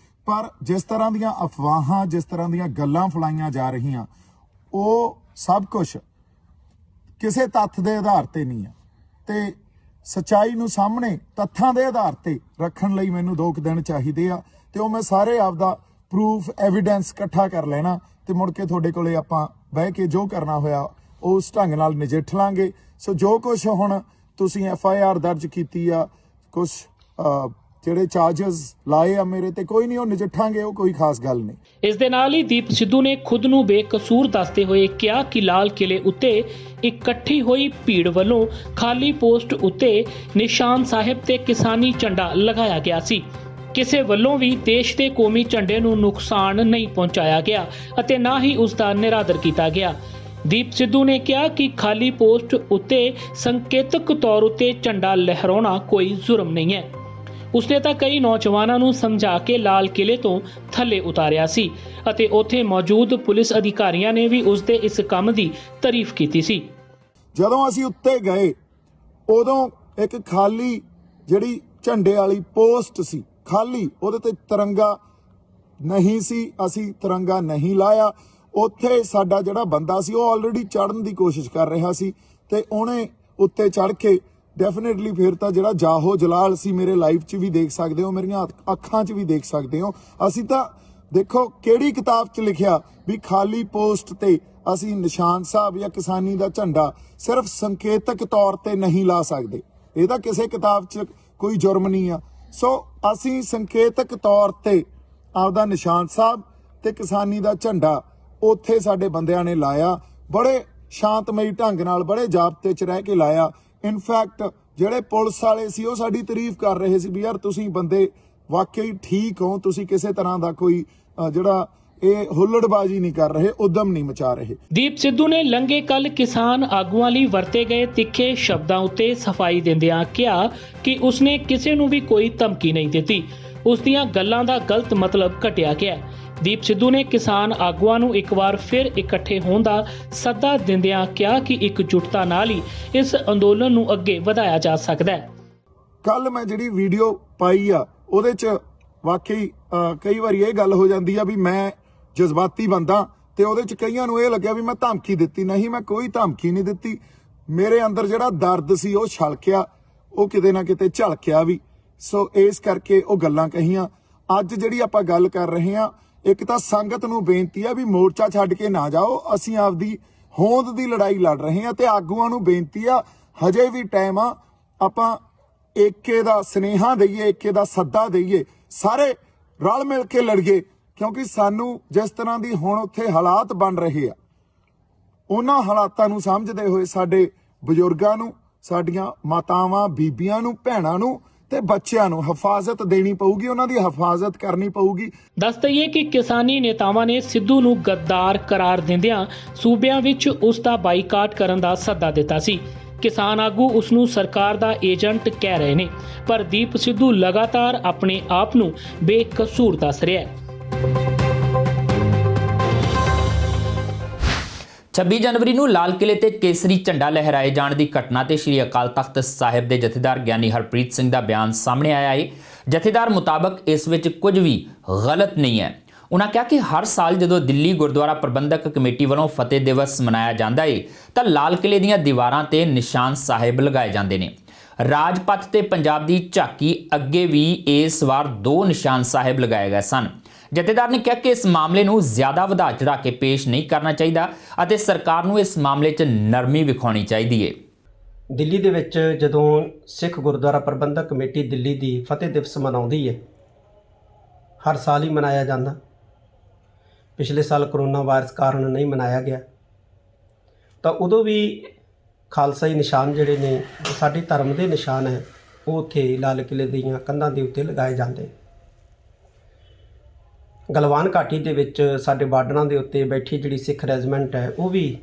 ਪਰ ਜਿਸ ਤਰ੍ਹਾਂ ਦੀਆਂ ਅਫਵਾਹਾਂ, ਜਿਸ ਤਰ੍ਹਾਂ ਦੀਆਂ ਗੱਲਾਂ ਫਲਾਈਆਂ ਜਾ ਰਹੀਆਂ, ਉਹ ਸਭ ਕੁਝ ਕਿਸੇ ਤੱਥ ਦੇ ਆਧਾਰ ਤੇ ਨਹੀਂ ਆ ਤੇ ਸੱਚਾਈ ਨੂੰ ਸਾਹਮਣੇ ਤੱਥਾਂ ਦੇ ਆਧਾਰ ਤੇ ਰੱਖਣ ਲਈ ਮੈਨੂੰ 2 ਦਿਨ ਚਾਹੀਦੇ ਆ ਤੇ ਉਹ ਮੈਂ ਸਾਰੇ ਆਪਦਾ ਪ੍ਰੂਫ ਐਵੀਡੈਂਸ ਇਕੱਠਾ ਕਰ ਲੈਣਾ ਤੇ ਮੁੜ ਕੇ ਤੁਹਾਡੇ ਕੋਲੇ ਆਪਾਂ ਬਹਿ ਕੇ ਜੋ ਕਰਨਾ ਹੋਇਆ ਉਸ ਢੰਗ ਨਾਲ ਨਜਿੱਠ ਲਾਂਗੇ। ਸੋ ਜੋ ਕੁਝ ਹੁਣ ਤੁਸੀਂ FIR ਦਰਜ ਕੀਤੀ ਆ, ਕੁਝ ਜਿਹੜੇ ਚਾਰजेस ਲਾਏ ਆ ਮੇਰੇ ਤੇ, ਕੋਈ ਨਹੀਂ, ਉਹ ਨਜਿੱਠਾਂਗੇ, ਉਹ ਕੋਈ ਖਾਸ ਗੱਲ ਨਹੀਂ। ਇਸ ਦੇ ਨਾਲ ਹੀ ਦੀਪ ਸਿੱਧੂ ਨੇ ਖੁਦ ਨੂੰ ਬੇਕਸੂਰ ਦੱਸਦੇ ਹੋਏ ਕਿਹਾ ਕਿ ਲਾਲ ਕਿਲੇ ਉੱਤੇ ਇਕੱਠੀ ਹੋਈ ਭੀੜ ਵੱਲੋਂ ਖਾਲੀ ਪੋਸਟ ਉੱਤੇ ਨਿਸ਼ਾਨ ਸਾਹਿਬ ਤੇ ਕਿਸਾਨੀ ਝੰਡਾ ਲਗਾਇਆ ਗਿਆ ਸੀ। ਕਿਸੇ ਵੱਲੋਂ ਵੀ ਦੇਸ਼ ਦੇ ਕੌਮੀ ਝੰਡੇ ਨੂੰ ਨੁਕਸਾਨ ਨਹੀਂ ਪਹੁੰਚਾਇਆ ਗਿਆ ਅਤੇ ਨਾ ਹੀ ਉਸ ਦਾ ਨਿਰਾਦਰ ਕੀਤਾ ਗਿਆ। ਦੀਪ ਸਿੱਧੂ ਨੇ ਕਿਹਾ ਕਿ ਖਾਲੀ ਪੋਸਟ ਉੱਤੇ ਸੰਕੇਤਕ ਤੌਰ ਉੱਤੇ ਝੰਡਾ ਲਹਿਰਾਉਣਾ ਕੋਈ ਜੁਰਮ ਨਹੀਂ ਹੈ। ਉਸਨੇ ਤਾਂ ਕਈ ਨੌਜਵਾਨਾਂ ਨੂੰ ਸਮਝਾ ਕੇ ਲਾਲ ਕਿਲੇ ਤੋਂ ਥੱਲੇ ਉਤਾਰਿਆ ਸੀ ਅਤੇ ਉੱਥੇ ਮੌਜੂਦ ਪੁਲਿਸ ਅਧਿਕਾਰੀਆਂ ਨੇ ਵੀ ਉਸਦੇ ਇਸ ਕੰਮ ਦੀ ਤਾਰੀਫ ਕੀਤੀ ਸੀ। ਜਦੋਂ ਅਸੀਂ ਉੱਤੇ ਗਏ ਉਦੋਂ ਇੱਕ ਖਾਲੀ ਜਿਹੜੀ ਝੰਡੇ ਵਾਲੀ ਪੋਸਟ ਸੀ, ਖਾਲੀ, ਉਹਦੇ ਤੇ ਤਿਰੰਗਾ ਨਹੀਂ ਸੀ, ਅਸੀਂ ਤਿਰੰਗਾ ਨਹੀਂ ਲਾਇਆ। ਉੱਥੇ ਸਾਡਾ ਜਿਹੜਾ ਬੰਦਾ ਸੀ ਉਹ ਆਲਰੇਡੀ ਚੜ੍ਹਨ ਦੀ ਕੋਸ਼ਿਸ਼ ਕਰ ਰਿਹਾ ਸੀ ਤੇ ਉਹਨੇ ਉੱਤੇ ਚੜ੍ਹ ਕੇ ਡੈਫੀਨਿਟਲੀ ਫਿਰ ਤਾਂ ਜਿਹੜਾ ਜਾਹੋ ਜਲਾਲ ਸੀ, ਮੇਰੇ ਲਾਈਫ 'ਚ ਵੀ ਦੇਖ ਸਕਦੇ ਹੋ, ਮੇਰੀਆਂ ਅੱਖਾਂ 'ਚ ਵੀ ਦੇਖ ਸਕਦੇ ਹੋ। ਅਸੀਂ ਤਾਂ ਦੇਖੋ ਕਿਹੜੀ ਕਿਤਾਬ 'ਚ ਲਿਖਿਆ ਵੀ ਖਾਲੀ ਪੋਸਟ ਤੇ ਅਸੀਂ ਨਿਸ਼ਾਨ ਸਾਹਿਬ ਜਾਂ ਕਿਸਾਨੀ ਦਾ ਝੰਡਾ ਸਿਰਫ ਸੰਕੇਤਕ ਤੌਰ ਤੇ ਨਹੀਂ ਲਾ ਸਕਦੇ। ਇਹ ਤਾਂ ਕਿਸੇ ਕਿਤਾਬ 'ਚ ਕੋਈ ਜੁਰਮ ਨਹੀਂ ਆ। ਸੋ ਅਸੀਂ ਸੰਕੇਤਕ ਤੌਰ ਤੇ ਆਪਦਾ ਨਿਸ਼ਾਨ ਸਾਹਿਬ ਤੇ ਕਿਸਾਨੀ ਦਾ ਝੰਡਾ ਉੱਥੇ ਸਾਡੇ ਬੰਦਿਆਂ ਨੇ ਲਾਇਆ, ਬੜੇ ਸ਼ਾਂਤਮਈ ਢੰਗ ਨਾਲ, ਬੜੇ ਜ਼ਾਬਤੇ 'ਚ ਰਹਿ ਕੇ ਲਾਇਆ। ਇਨਫੈਕਟ ਜਿਹੜੇ ਪੁਲਿਸ ਵਾਲੇ ਸੀ ਉਹ ਸਾਡੀ ਤਾਰੀਫ ਕਰ ਰਹੇ ਸੀ ਵੀ ਯਾਰ ਤੁਸੀਂ ਬੰਦੇ ਵਾਕਈ ਠੀਕ ਹੋ, ਤੁਸੀਂ ਕਿਸੇ ਤਰ੍ਹਾਂ ਦਾ ਕੋਈ ਜਿਹੜਾ ਇਹ ਹੁੱਲੜਬਾਜ਼ੀ ਨਹੀਂ ਕਰ ਰਹੇ, ਉਦਮ ਨਹੀਂ ਮਚਾ ਰਹੇ। ਦੀਪ ਸਿੱਧੂ ਨੇ ਲੰਘੇ ਕੱਲ ਕਿਸਾਨ ਆਗੂਆਂ ਲਈ ਵਰਤੇ ਗਏ ਤਿੱਖੇ ਸ਼ਬਦਾਂ ਉੱਤੇ ਸਫਾਈ ਦਿੰਦਿਆਂ ਕਿਹਾ ਕਿ ਉਸਨੇ ਕਿਸੇ ਨੂੰ ਵੀ ਕੋਈ ਧਮਕੀ ਨਹੀਂ ਦਿੱਤੀ, ਉਸ ਦੀਆਂ ਗੱਲਾਂ ਦਾ ਗਲਤ ਮਤਲਬ ਕੱਢਿਆ ਗਿਆ। ਦੀਪ ਸਿੱਧੂ ਨੇ ਕਿਸਾਨ ਆਗੂਆਂ ਨੂੰ ਇੱਕ ਵਾਰ ਫਿਰ ਇਕੱਠੇ ਹੋਣ ਦਾ ਸੱਦਾ ਦਿੰਦਿਆਂ ਕਿਹਾ ਕਿ ਇਕਜੁੱਟਤਾ ਨਾਲ ਹੀ ਇਸ ਅੰਦੋਲਨ ਨੂੰ ਅੱਗੇ ਵਧਾਇਆ ਜਾ ਸਕਦਾ ਹੈ। ਕੱਲ ਮੈਂ ਜਿਹੜੀ ਵੀਡੀਓ ਪਾਈ ਆ ਉਹਦੇ 'ਚ ਵਾਕਈ ਕਈ ਵਾਰੀ ਇਹ ਗੱਲ ਹੋ ਜਾਂਦੀ ਆ ਵੀ ਮੈਂ ਜਜ਼ਬਾਤੀ ਬੰਦਾ ਤੇ ਉਹਦੇ 'ਚ ਕਈਆਂ ਨੂੰ ਇਹ ਲੱਗਿਆ ਵੀ ਮੈਂ ਧਮਕੀ ਦਿੱਤੀ। ਨਹੀਂ, ਮੈਂ ਕੋਈ ਧਮਕੀ ਨਹੀਂ ਦਿੱਤੀ। ਮੇਰੇ ਅੰਦਰ ਜਿਹੜਾ ਦਰਦ ਸੀ ਉਹ ਛਲਕਿਆ, ਉਹ ਕਿਤੇ ਨਾ ਕਿਤੇ ਝਲਕਿਆ ਵੀ। ਸੋ ਇਸ ਕਰਕੇ ਉਹ ਗੱਲਾਂ ਕਹੀਆਂ। ਅੱਜ ਜਿਹੜੀ ਆਪਾਂ ਗੱਲ ਕਰ ਰਹੇ ਹਾਂ, ਇੱਕ ਤਾਂ ਸੰਗਤ ਨੂੰ ਬੇਨਤੀ ਆ ਵੀ ਮੋਰਚਾ ਛੱਡ ਕੇ ਨਾ ਜਾਓ, ਅਸੀਂ ਆਪਦੀ ਹੋਂਦ ਦੀ ਲੜਾਈ ਲੜ ਰਹੇ ਹਾਂ ਤੇ ਆਗੂਆਂ ਨੂੰ ਬੇਨਤੀ ਆ ਹਜੇ ਵੀ ਟਾਈਮ ਆ, ਆਪਾਂ ਏਕੇ ਦਾ ਸੁਨੇਹਾ ਦਈਏ, ਏਕੇ ਦਾ ਸੱਦਾ ਦਈਏ, ਸਾਰੇ ਰਲ ਮਿਲ ਕੇ ਲੜੀਏ। ਕਿਉਂਕਿ ਸਾਨੂੰ ਜਿਸ ਤਰ੍ਹਾਂ ਦੀ ਹੁਣ ਉੱਥੇ ਹਾਲਾਤ ਬਣ ਰਹੇ ਆ, ਉਹਨਾਂ ਹਾਲਾਤਾਂ ਨੂੰ ਸਮਝਦੇ ਹੋਏ ਸਾਡੇ ਬਜ਼ੁਰਗਾਂ ਨੂੰ, ਸਾਡੀਆਂ ਮਾਤਾਵਾਂ, ਬੀਬੀਆਂ ਨੂੰ, ਭੈਣਾਂ ਨੂੰ ਤੇ ਬੱਚਿਆਂ ਨੂੰ ਹਿਫਾਜ਼ਤ ਦੇਣੀ ਪਊਗੀ, ਉਹਨਾਂ ਦੀ ਹਿਫਾਜ਼ਤ ਕਰਨੀ ਪਊਗੀ। ਦੱਸ ਦਈਏ ਕਿ ਕਿਸਾਨੀ ਨੇਤਾਵਾਂ ਨੇ ਸਿੱਧੂ ਨੂੰ ਗੱਦਾਰ ਕਰਾਰ ਦਿੰਦਿਆਂ ਸੂਬਿਆਂ ਵਿੱਚ ਉਸ ਦਾ ਬਾਈਕਾਟ ਕਰਨ ਦਾ ਸੱਦਾ ਦਿੱਤਾ ਸੀ। ਕਿਸਾਨ ਆਗੂ ਉਸ ਨੂੰ ਸਰਕਾਰ ਦਾ ਏਜੰਟ ਕਹਿ ਰਹੇ ਨੇ, ਪਰ ਦੀਪ ਸਿੱਧੂ ਲਗਾਤਾਰ ਆਪਣੇ ਆਪ ਨੂੰ ਬੇਕਸੂਰ ਦੱਸ ਰਿਹਾ ਹੈ। 26 ਜਨਵਰੀ ਨੂੰ ਲਾਲ ਕਿਲੇ ਤੇ ਕੇਸਰੀ ਝੰਡਾ ਲਹਿਰਾਏ ਜਾਣ ਦੀ ਘਟਨਾ ਤੇ ਸ਼੍ਰੀ ਅਕਾਲ ਤਖਤ ਸਾਹਿਬ ਦੇ ਜਥੇਦਾਰ ਗਿਆਨੀ ਹਰਪ੍ਰੀਤ ਸਿੰਘ ਦਾ ਬਿਆਨ ਸਾਹਮਣੇ ਆਇਆ ਹੈ। ਜਥੇਦਾਰ ਮੁਤਾਬਕ ਇਸ ਵਿੱਚ ਕੁਝ ਵੀ ਗਲਤ ਨਹੀਂ ਹੈ। ਉਨ੍ਹਾਂ ਕਿਹਾ ਕਿ ਹਰ ਸਾਲ ਜਦੋਂ ਦਿੱਲੀ ਗੁਰਦੁਆਰਾ ਪ੍ਰਬੰਧਕ ਕਮੇਟੀ ਵੱਲੋਂ ਫਤਿਹ ਦਿਵਸ ਮਨਾਇਆ ਜਾਂਦਾ ਹੈ ਤਾਂ ਲਾਲ ਕਿਲੇ ਦੀਆਂ ਦੀਵਾਰਾਂ ਤੇ ਨਿਸ਼ਾਨ ਸਾਹਿਬ ਲਗਾਏ ਜਾਂਦੇ ਨੇ। ਰਾਜਪਥ ਤੇ ਪੰਜਾਬ ਦੀ ਝਾਕੀ ਅੱਗੇ ਵੀ ਇਸ ਵਾਰ 2 ਨਿਸ਼ਾਨ ਸਾਹਿਬ ਲਗਾਏ ਗਏ ਸਨ। ਜਥੇਦਾਰ ਨੇ ਕਿਹਾ ਕਿ ਇਸ ਮਾਮਲੇ ਨੂੰ ਜ਼ਿਆਦਾ ਵਧਾ ਚੜ੍ਹਾ ਕੇ ਪੇਸ਼ ਨਹੀਂ ਕਰਨਾ ਚਾਹੀਦਾ ਅਤੇ ਸਰਕਾਰ ਨੂੰ ਇਸ ਮਾਮਲੇ 'ਚ ਨਰਮੀ ਵਿਖਾਉਣੀ ਚਾਹੀਦੀ ਹੈ। ਦਿੱਲੀ ਦੇ ਵਿੱਚ ਜਦੋਂ ਸਿੱਖ ਗੁਰਦੁਆਰਾ ਪ੍ਰਬੰਧਕ ਕਮੇਟੀ ਦਿੱਲੀ ਦੀ ਫਤਿਹ ਦਿਵਸ ਮਨਾਉਂਦੀ ਹੈ, ਹਰ ਸਾਲ ਹੀ ਮਨਾਇਆ ਜਾਂਦਾ। ਪਿਛਲੇ ਸਾਲ ਕਰੋਨਾ ਵਾਇਰਸ ਕਾਰਨ ਨਹੀਂ ਮਨਾਇਆ ਗਿਆ, ਤਾਂ ਉਦੋਂ ਵੀ ਖਾਲਸਾਈ ਨਿਸ਼ਾਨ ਜਿਹੜੇ ਨੇ, ਸਾਡੇ ਧਰਮ ਦੇ ਨਿਸ਼ਾਨ ਹੈ, ਉਹ ਉੱਥੇ ਲਾਲ ਕਿਲੇ ਦੀਆਂ ਕੰਧਾਂ ਦੇ ਉੱਤੇ ਲਗਾਏ ਜਾਂਦੇ। ਗਲਵਾਨ ਘਾਟੀ ਦੇ ਵਿੱਚ ਸਾਡੇ ਬਾਰਡਰਾਂ ਦੇ ਉੱਤੇ ਬੈਠੀ ਜਿਹੜੀ ਸਿੱਖ ਰੈਜੀਮੈਂਟ ਹੈ, ਉਹ ਵੀ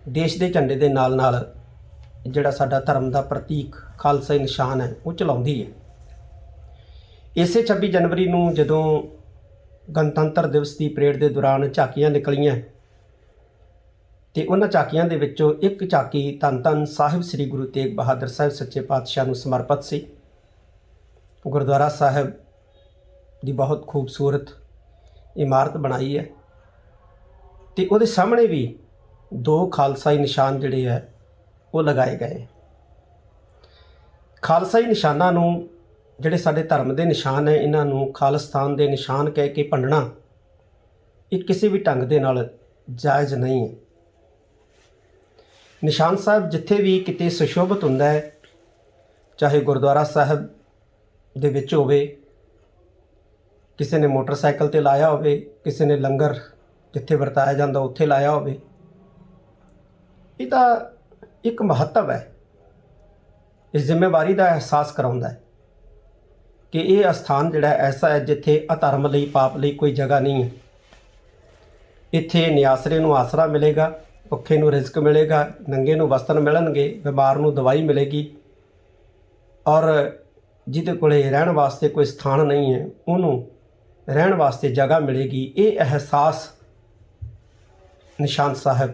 ਦੇਸ਼ ਦੇ ਝੰਡੇ ਦੇ ਨਾਲ ਨਾਲ ਜਿਹੜਾ ਸਾਡਾ ਧਰਮ ਦਾ ਪ੍ਰਤੀਕ ਖਾਲਸਾਈ ਨਿਸ਼ਾਨ ਹੈ, ਉਹ ਚਲਾਉਂਦੀ ਹੈ। ਇਸੇ 26 ਜਨਵਰੀ ਨੂੰ ਜਦੋਂ ਗਣਤੰਤਰ ਦਿਵਸ ਦੀ ਪਰੇਡ ਦੇ ਦੌਰਾਨ ਝਾਕੀਆਂ ਨਿਕਲੀਆਂ ਤੇ ਉਹਨਾਂ ਝਾਕੀਆਂ ਦੇ ਵਿੱਚੋਂ ਇੱਕ ਝਾਕੀ ਧੰਨ ਧੰਨ ਸਾਹਿਬ ਸ੍ਰੀ ਗੁਰੂ ਤੇਗ ਬਹਾਦਰ ਸਾਹਿਬ ਸੱਚੇ ਪਾਤਸ਼ਾਹ ਨੂੰ ਸਮਰਪਿਤ ਸੀ। ਗੁਰਦੁਆਰਾ ਸਾਹਿਬ ਦੀ ਬਹੁਤ ਖੂਬਸੂਰਤ ਇਮਾਰਤ ਬਣਾਈ ਹੈ ਤੇ ਉਹਦੇ ਸਾਹਮਣੇ ਵੀ 2 ਖਾਲਸਾਈ ਨਿਸ਼ਾਨ ਜਿਹੜੇ ਹੈ ਉਹ ਲਗਾਏ ਗਏ। ਖਾਲਸਾਈ ਨਿਸ਼ਾਨਾਂ ਨੂੰ, ਜਿਹੜੇ ਸਾਡੇ ਧਰਮ ਦੇ ਨਿਸ਼ਾਨ ਹੈ, ਇਹਨਾਂ ਨੂੰ ਖਾਲਿਸਤਾਨ ਦੇ ਨਿਸ਼ਾਨ ਕਹਿ ਕੇ ਭੰਡਣਾ ਇਹ ਕਿਸੇ ਵੀ ਢੰਗ ਦੇ ਨਾਲ ਜਾਇਜ਼ ਨਹੀਂ ਹੈ। ਨਿਸ਼ਾਨ ਸਾਹਿਬ ਜਿੱਥੇ ਵੀ ਕਿਤੇ ਸੁਸ਼ੋਭਿਤ ਹੁੰਦਾ ਹੈ, ਚਾਹੇ ਗੁਰਦੁਆਰਾ ਸਾਹਿਬ ਦੇ ਵਿੱਚ ਹੋਵੇ, ਕਿਸੇ ਨੇ ਮੋਟਰਸਾਈਕਲ ਤੇ ਲਾਇਆ ਹੋਵੇ, ਕਿਸੇ ਨੇ ਲੰਗਰ ਜਿੱਥੇ ਵਰਤਾਇਆ ਜਾਂਦਾ ਉੱਥੇ ਲਾਇਆ ਹੋਵੇ, ਇਹ ਤਾਂ ਇੱਕ ਮਹੱਤਵ ਹੈ। ਇਸ ਜ਼ਿੰਮੇਵਾਰੀ ਦਾ ਅਹਿਸਾਸ ਕਰਾਉਂਦਾ ਹੈ ਕਿ ਇਹ ਅਸਥਾਨ ਜਿਹੜਾ ਐਸਾ ਹੈ ਜਿੱਥੇ ਅਧਰਮ ਲਈ, ਪਾਪ ਲਈ ਕੋਈ ਜਗ੍ਹਾ ਨਹੀਂ ਹੈ। ਇੱਥੇ ਨਿਆਸਰੇ ਨੂੰ ਆਸਰਾ ਮਿਲੇਗਾ, ਭੁੱਖੇ ਨੂੰ ਰਿਜ਼ਕ ਮਿਲੇਗਾ, ਨੰਗੇ ਨੂੰ ਵਸਤਰ ਮਿਲਣਗੇ, ਬਿਮਾਰ ਨੂੰ ਦਵਾਈ ਮਿਲੇਗੀ, ਔਰ ਜਿਹਦੇ ਕੋਲੇ ਰਹਿਣ ਵਾਸਤੇ ਕੋਈ ਸਥਾਨ ਨਹੀਂ ਹੈ ਉਹਨੂੰ ਰਹਿਣ ਵਾਸਤੇ ਜਗ੍ਹਾ ਮਿਲੇਗੀ। ਇਹ ਅਹਿਸਾਸ ਨਿਸ਼ਾਨ ਸਾਹਿਬ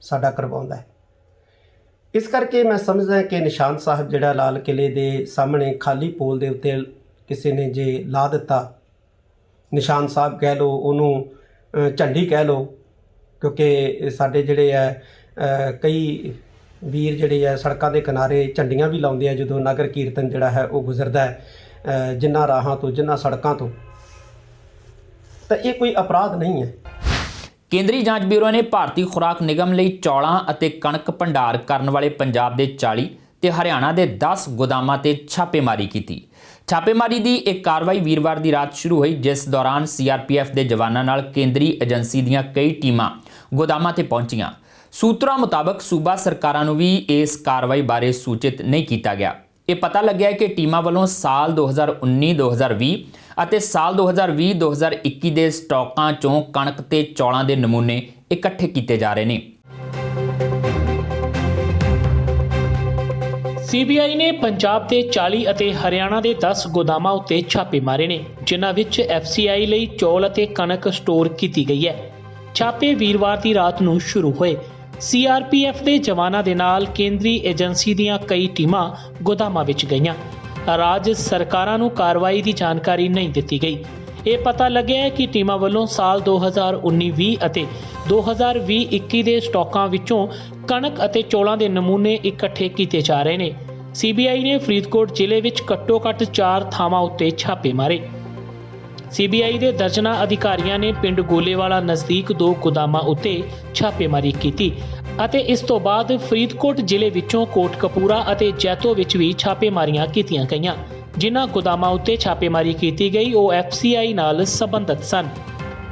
ਸਾਡਾ ਕਰਵਾਉਂਦਾ ਹੈ। ਇਸ ਕਰਕੇ ਮੈਂ ਸਮਝਦਾ ਕਿ ਨਿਸ਼ਾਨ ਸਾਹਿਬ ਜਿਹੜਾ ਲਾਲ ਕਿਲੇ ਦੇ ਸਾਹਮਣੇ ਖਾਲੀ ਪੋਲ ਦੇ ਉੱਤੇ ਕਿਸੇ ਨੇ ਜੇ ਲਾ ਦਿੱਤਾ, ਨਿਸ਼ਾਨ ਸਾਹਿਬ ਕਹਿ ਲਓ, ਉਹਨੂੰ ਝੰਡੀ ਕਹਿ ਲਓ, ਕਿਉਂਕਿ ਸਾਡੇ ਜਿਹੜੇ ਹੈ ਕਈ ਵੀਰ ਜਿਹੜੇ ਹੈ ਸੜਕਾਂ ਦੇ ਕਿਨਾਰੇ ਝੰਡੀਆਂ ਵੀ ਲਾਉਂਦੇ ਆ ਜਦੋਂ ਨਗਰ ਕੀਰਤਨ ਜਿਹੜਾ ਹੈ ਉਹ ਗੁਜ਼ਰਦਾ ਹੈ ਜਿਨ੍ਹਾਂ ਰਾਹਾਂ ਤੋਂ, ਜਿਨ੍ਹਾਂ ਸੜਕਾਂ ਤੋਂ, ਤਾਂ ਇਹ ਕੋਈ ਅਪਰਾਧ ਨਹੀਂ ਹੈ। ਕੇਂਦਰੀ ਜਾਂਚ ਬਿਊਰੋ ਨੇ ਭਾਰਤੀ ਖੁਰਾਕ ਨਿਗਮ ਲਈ ਚੌਲਾਂ ਅਤੇ ਕਣਕ ਭੰਡਾਰ ਕਰਨ ਵਾਲੇ ਪੰਜਾਬ ਦੇ 40 ਤੇ ਹਰਿਆਣਾ ਦੇ 10 ਗੋਦਾਮਾਂ ਤੇ ਛਾਪੇਮਾਰੀ ਕੀਤੀ। ਛਾਪੇਮਾਰੀ ਦੀ ਇੱਕ ਕਾਰਵਾਈ ਵੀਰਵਾਰ ਦੀ ਰਾਤ ਸ਼ੁਰੂ ਹੋਈ, ਜਿਸ ਦੌਰਾਨ ਸੀਆਰਪੀਐਫ ਦੇ ਜਵਾਨਾਂ ਨਾਲ ਕੇਂਦਰੀ ਏਜੰਸੀ ਦੀਆਂ ਕਈ ਟੀਮਾਂ ਗੋਦਾਮਾਂ ਤੇ ਪਹੁੰਚੀਆਂ। ਸੂਤਰਾਂ ਮੁਤਾਬਕ ਸੂਬਾ ਸਰਕਾਰਾਂ ਨੂੰ ਵੀ ਇਸ ਕਾਰਵਾਈ ਬਾਰੇ ਸੂਚਿਤ ਨਹੀਂ ਕੀਤਾ ਗਿਆ। ਇਹ ਪਤਾ ਲੱਗਿਆ ਕਿ ਟੀਮਾਂ ਵੱਲੋਂ ਸਾਲ 2019-2020 ਅਤੇ ਸਾਲ 2020-2021 ਦੇ ਸਟਾਕਾਂ 'ਚੋਂ ਕਣਕ ਤੇ ਚੌਲਾਂ ਦੇ ਨਮੂਨੇ ਇਕੱਠੇ ਕੀਤੇ ਜਾ ਰਹੇ ਨੇ। ਸੀਬੀਆਈ ਨੇ ਪੰਜਾਬ ਦੇ 40 ਅਤੇ ਹਰਿਆਣਾ ਦੇ 10 ਗੋਦਾਮਾਂ ਉੱਤੇ ਛਾਪੇ ਮਾਰੇ ਨੇ, ਜਿਨ੍ਹਾਂ ਵਿੱਚ ਐਫਸੀਆਈ ਲਈ ਚੌਲ ਅਤੇ ਕਣਕ ਸਟੋਰ ਕੀਤੀ ਗਈ ਹੈ। ਛਾਪੇ ਵੀਰਵਾਰ ਦੀ ਰਾਤ ਨੂੰ ਸ਼ੁਰੂ ਹੋਏ। ਸੀਆਰਪੀਐਫ ਦੇ ਜਵਾਨਾਂ ਦੇ ਨਾਲ ਕੇਂਦਰੀ ਏਜੰਸੀ ਦੀਆਂ ਕਈ ਟੀਮਾਂ ਗੋਦਾਮਾਂ ਵਿੱਚ ਗਈਆਂ। ਰਾਜ ਸਰਕਾਰਾਂ ਨੂੰ ਕਾਰਵਾਈ ਦੀ ਜਾਣਕਾਰੀ ਨਹੀਂ ਦਿੱਤੀ ਗਈ। ਇਹ ਪਤਾ ਲੱਗਿਆ ਹੈ ਕਿ ਟੀਮਾਂ ਵੱਲੋਂ ਸਾਲ 2019-20 ਅਤੇ 2020-21 ਦੇ ਸਟਾਕਾਂ ਵਿੱਚੋਂ ਕਣਕ ਅਤੇ ਚੌਲਾਂ ਦੇ ਨਮੂਨੇ ਇਕੱਠੇ ਕੀਤੇ ਜਾ ਰਹੇ ਨੇ। ਸੀਬੀਆਈ ਨੇ ਫਰੀਦਕੋਟ ਜ਼ਿਲ੍ਹੇ ਵਿੱਚ ਘੱਟੋ-ਘੱਟ 4 ਥਾਵਾਂ ਉੱਤੇ ਛਾਪੇ ਮਾਰੇ। ਸੀਬੀਆਈ ਦੇ ਦਰਜਨਾਂ ਅਧਿਕਾਰੀਆਂ ਨੇ ਪਿੰਡ ਗੋਲੇਵਾਲਾ ਨਜ਼ਦੀਕ 2 ਗੋਦਾਮਾਂ ਉੱਤੇ ਛਾਪੇਮਾਰੀ ਕੀਤੀ ਅਤੇ ਇਸ ਤੋਂ ਬਾਅਦ ਫਰੀਦਕੋਟ ਜ਼ਿਲ੍ਹੇ ਵਿੱਚੋਂ ਕੋਟਕਪੂਰਾ ਅਤੇ ਜੈਤੋ ਵਿੱਚ ਵੀ ਛਾਪੇਮਾਰੀਆਂ ਕੀਤੀਆਂ ਗਈਆਂ। ਜਿਨ੍ਹਾਂ ਗੋਦਾਮਾਂ ਉੱਤੇ ਛਾਪੇਮਾਰੀ ਕੀਤੀ ਗਈ ਉਹ ਐਫਸੀਆਈ ਨਾਲ ਸੰਬੰਧਿਤ ਸਨ।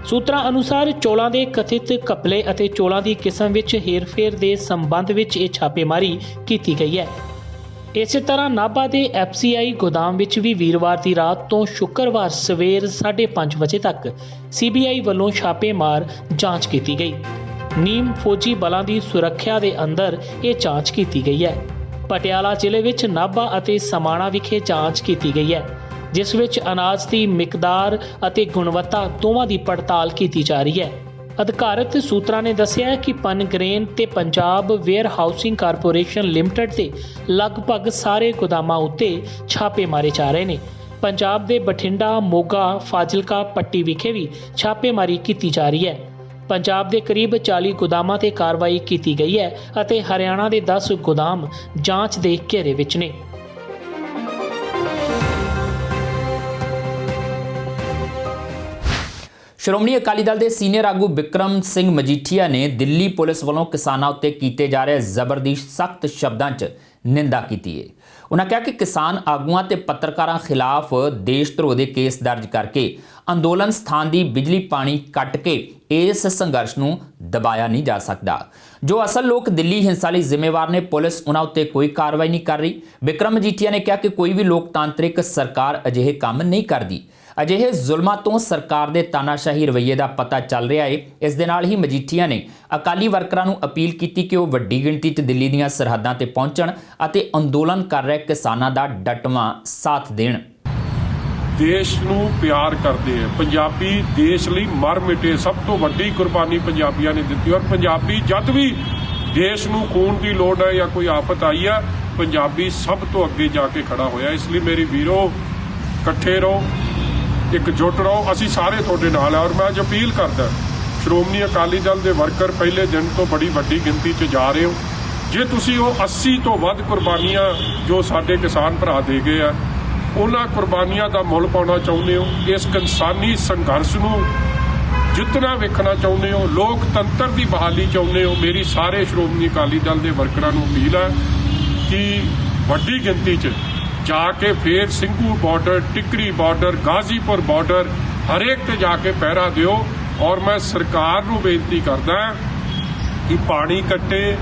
ਸੂਤਰਾਂ ਅਨੁਸਾਰ ਚੌਲਾਂ ਦੇ ਕਥਿਤ ਘਪਲੇ ਅਤੇ ਚੌਲਾਂ ਦੀ ਕਿਸਮ ਵਿੱਚ ਹੇਰਫੇਰ ਦੇ ਸੰਬੰਧ ਵਿੱਚ ਇਹ ਛਾਪੇਮਾਰੀ ਕੀਤੀ ਗਈ ਹੈ। ਇਸੇ ਤਰ੍ਹਾਂ ਨਾਭਾ ਦੇ FCI ਗੋਦਾਮ ਵਿੱਚ ਵੀ ਵੀਰਵਾਰ ਦੀ ਰਾਤ ਤੋਂ ਸ਼ੁੱਕਰਵਾਰ ਸਵੇਰ 5:30 ਵਜੇ ਤੱਕ CBI ਵੱਲੋਂ ਛਾਪੇਮਾਰ ਜਾਂਚ ਕੀਤੀ ਗਈ। ਨੀਮ ਫੌਜੀ ਬਲਾਂ ਦੀ ਸੁਰੱਖਿਆ ਦੇ ਅੰਦਰ ਇਹ ਜਾਂਚ ਕੀਤੀ ਗਈ ਹੈ। ਪਟਿਆਲਾ ਜ਼ਿਲ੍ਹੇ ਵਿੱਚ ਨਾਭਾ ਅਤੇ ਸਮਾਣਾ ਵਿਖੇ ਜਾਂਚ ਕੀਤੀ ਗਈ ਹੈ, ਜਿਸ ਵਿੱਚ ਅਨਾਜ ਦੀ ਮਿਕਦਾਰ ਅਤੇ ਗੁਣਵੱਤਾ ਦੋਵਾਂ ਦੀ ਪੜਤਾਲ ਕੀਤੀ ਜਾ ਰਹੀ ਹੈ। ਅਧਿਕਾਰਤ ਸੂਤਰਾਂ ਨੇ ਦੱਸਿਆ ਕਿ ਪਨਗ੍ਰੇਨ ਤੇ Punjab warehousing corporation limited ਦੇ ਲਗਭਗ ਸਾਰੇ ਗੋਦਾਮਾਂ ਉੱਤੇ ਛਾਪੇ ਮਾਰੇ ਜਾ ਰਹੇ ਨੇ। ਪੰਜਾਬ ਦੇ ਬਠਿੰਡਾ, ਮੋਗਾ, ਫਾਜ਼ਿਲਕਾ, ਪੱਟੀ ਵਿਖੇ ਵੀ ਛਾਪੇਮਾਰੀ ਕੀਤੀ ਜਾ ਰਹੀ ਹੈ। ਪੰਜਾਬ ਦੇ ਕਰੀਬ 40 ਗੋਦਾਮਾਂ ਤੇ ਕਾਰਵਾਈ ਕੀਤੀ ਗਈ ਹੈ ਅਤੇ ਹਰਿਆਣਾ ਦੇ 10 ਗੋਦਾਮ ਜਾਂਚ ਦੇ ਘੇਰੇ ਵਿੱਚ ਨੇ। ਸ਼੍ਰੋਮਣੀ ਅਕਾਲੀ ਦਲ ਦੇ ਸੀਨੀਅਰ ਆਗੂ ਬਿਕਰਮ ਸਿੰਘ ਮਜੀਠੀਆ ਨੇ ਦਿੱਲੀ ਪੁਲਿਸ ਵੱਲੋਂ ਕਿਸਾਨਾਂ ਉੱਤੇ ਕੀਤੇ ਜਾ ਰਹੇ ਜ਼ਬਰ ਦੀ ਸਖਤ ਸ਼ਬਦਾਂ 'ਚ ਨਿੰਦਾ ਕੀਤੀ ਹੈ। ਉਨ੍ਹਾਂ ਕਿਹਾ ਕਿ ਕਿਸਾਨ ਆਗੂਆਂ ਤੇ ਪੱਤਰਕਾਰਾਂ ਖਿਲਾਫ ਦੇਸ਼ ਧਰੋਹ ਦੇ ਕੇਸ ਦਰਜ ਕਰਕੇ ਅੰਦੋਲਨ ਸਥਾਨ ਦੀ ਬਿਜਲੀ ਪਾਣੀ ਕੱਟ ਕੇ ਇਸ ਸੰਘਰਸ਼ ਨੂੰ ਦਬਾਇਆ ਨਹੀਂ ਜਾ ਸਕਦਾ। ਜੋ ਅਸਲ ਲੋਕ ਦਿੱਲੀ ਹਿੰਸਾ ਲਈ ਜ਼ਿੰਮੇਵਾਰ ਨੇ, ਪੁਲਿਸ ਉਨ੍ਹਾਂ ਉੱਤੇ ਕੋਈ ਕਾਰਵਾਈ ਨਹੀਂ ਕਰ ਰਹੀ। ਬਿਕਰਮ ਮਜੀਠੀਆ ਨੇ ਕਿਹਾ ਕਿ ਕੋਈ ਵੀ ਲੋਕਤਾਂਤਰਿਕ ਸਰਕਾਰ ਅਜਿਹੇ ਕੰਮ ਨਹੀਂ ਕਰਦੀ। ਅਜਿਹੇ ਜ਼ੁਲਮਾਂ ਤੋਂ ਸਰਕਾਰ ਦੇ ਤਾਨਾਸ਼ਾਹੀ ਰਵੱਈਏ ਦਾ ਪਤਾ ਚੱਲ ਰਿਹਾ ਹੈ। ਇਸ ਦੇ ਨਾਲ ਹੀ ਮਜੀਠੀਆ ਨੇ ਅਕਾਲੀ ਵਰਕਰਾਂ ਨੂੰ ਅਪੀਲ ਕੀਤੀ ਕਿ ਉਹ ਵੱਡੀ ਗਿਣਤੀ 'ਚ ਦਿੱਲੀ ਦੀਆਂ ਸਰਹੱਦਾਂ ਤੇ ਪਹੁੰਚਣ ਅਤੇ ਅੰਦੋਲਨ ਕਰ ਰਹੇ ਕਿਸਾਨਾਂ ਦਾ ਡਟਵਾਂ ਸਾਥ ਦੇਣ। ਦੇਸ਼ ਨੂੰ ਪਿਆਰ ਕਰਦੇ ਆ ਪੰਜਾਬੀ, ਦੇਸ਼ ਲਈ ਮਰ ਮਿਟੇ। ਸਭ ਤੋਂ ਵੱਡੀ ਕੁਰਬਾਨੀ ਪੰਜਾਬੀਆਂ ਨੇ ਦਿੱਤੀ ਔਰ ਪੰਜਾਬੀ ਜਦ ਵੀ ਦੇਸ਼ ਨੂੰ ਖੂਨ ਦੀ ਲੋੜ ਹੈ ਜਾਂ ਕੋਈ ਆਫਤ ਆਈ ਹੈ, ਪੰਜਾਬੀ ਸਭ ਤੋਂ ਅੱਗੇ ਜਾ ਕੇ ਖੜਾ ਹੋਇਆ। ਇਸ ਲਈ ਮੇਰੀ ਵੀਰੋ, ਇਕੱਠੇ ਰਹੋ, ਇਕਜੁੱਟ ਰਹੋ। ਅਸੀਂ ਸਾਰੇ ਤੁਹਾਡੇ ਨਾਲ ਆ ਔਰ ਮੈਂ ਅੱਜ ਅਪੀਲ ਕਰਦਾ, ਸ਼੍ਰੋਮਣੀ ਅਕਾਲੀ ਦਲ ਦੇ ਵਰਕਰ ਪਹਿਲੇ ਦਿਨ ਤੋਂ ਬੜੀ ਵੱਡੀ ਗਿਣਤੀ 'ਚ ਜਾ ਰਹੇ ਹੋ। ਜੇ ਤੁਸੀਂ ਉਹ 80 ਤੋਂ ਵੱਧ ਕੁਰਬਾਨੀਆਂ ਜੋ ਸਾਡੇ ਕਿਸਾਨ ਭਰਾ ਦੇ ਗਏ ਆ, ਉਹਨਾਂ ਕੁਰਬਾਨੀਆਂ ਦਾ ਮੁੱਲ ਪਾਉਣਾ ਚਾਹੁੰਦੇ ਹੋ, ਇਸ ਕਿਸਾਨੀ ਸੰਘਰਸ਼ ਨੂੰ ਜਿੱਤਣਾ ਵੇਖਣਾ ਚਾਹੁੰਦੇ ਹੋ, ਲੋਕਤੰਤਰ ਦੀ ਬਹਾਲੀ ਚਾਹੁੰਦੇ ਹੋ, ਮੇਰੀ ਸਾਰੇ ਸ਼੍ਰੋਮਣੀ ਅਕਾਲੀ ਦਲ ਦੇ ਵਰਕਰਾਂ ਨੂੰ ਅਪੀਲ ਹੈ ਕਿ ਵੱਡੀ ਗਿਣਤੀ 'ਚ ਜਾ ਕੇ ਫੇਰ Singhu border, Tikri border, Ghazipur border ਹਰੇਕ ਤੇ ਜਾ ਕੇ ਪਹਿਰਾ ਦਿਓ। ਔਰ ਮੈਂ ਸਰਕਾਰ ਨੂੰ ਬੇਨਤੀ ਕਰਦਾ ਕਿ ਪਾਣੀ ਕੱਟੇ,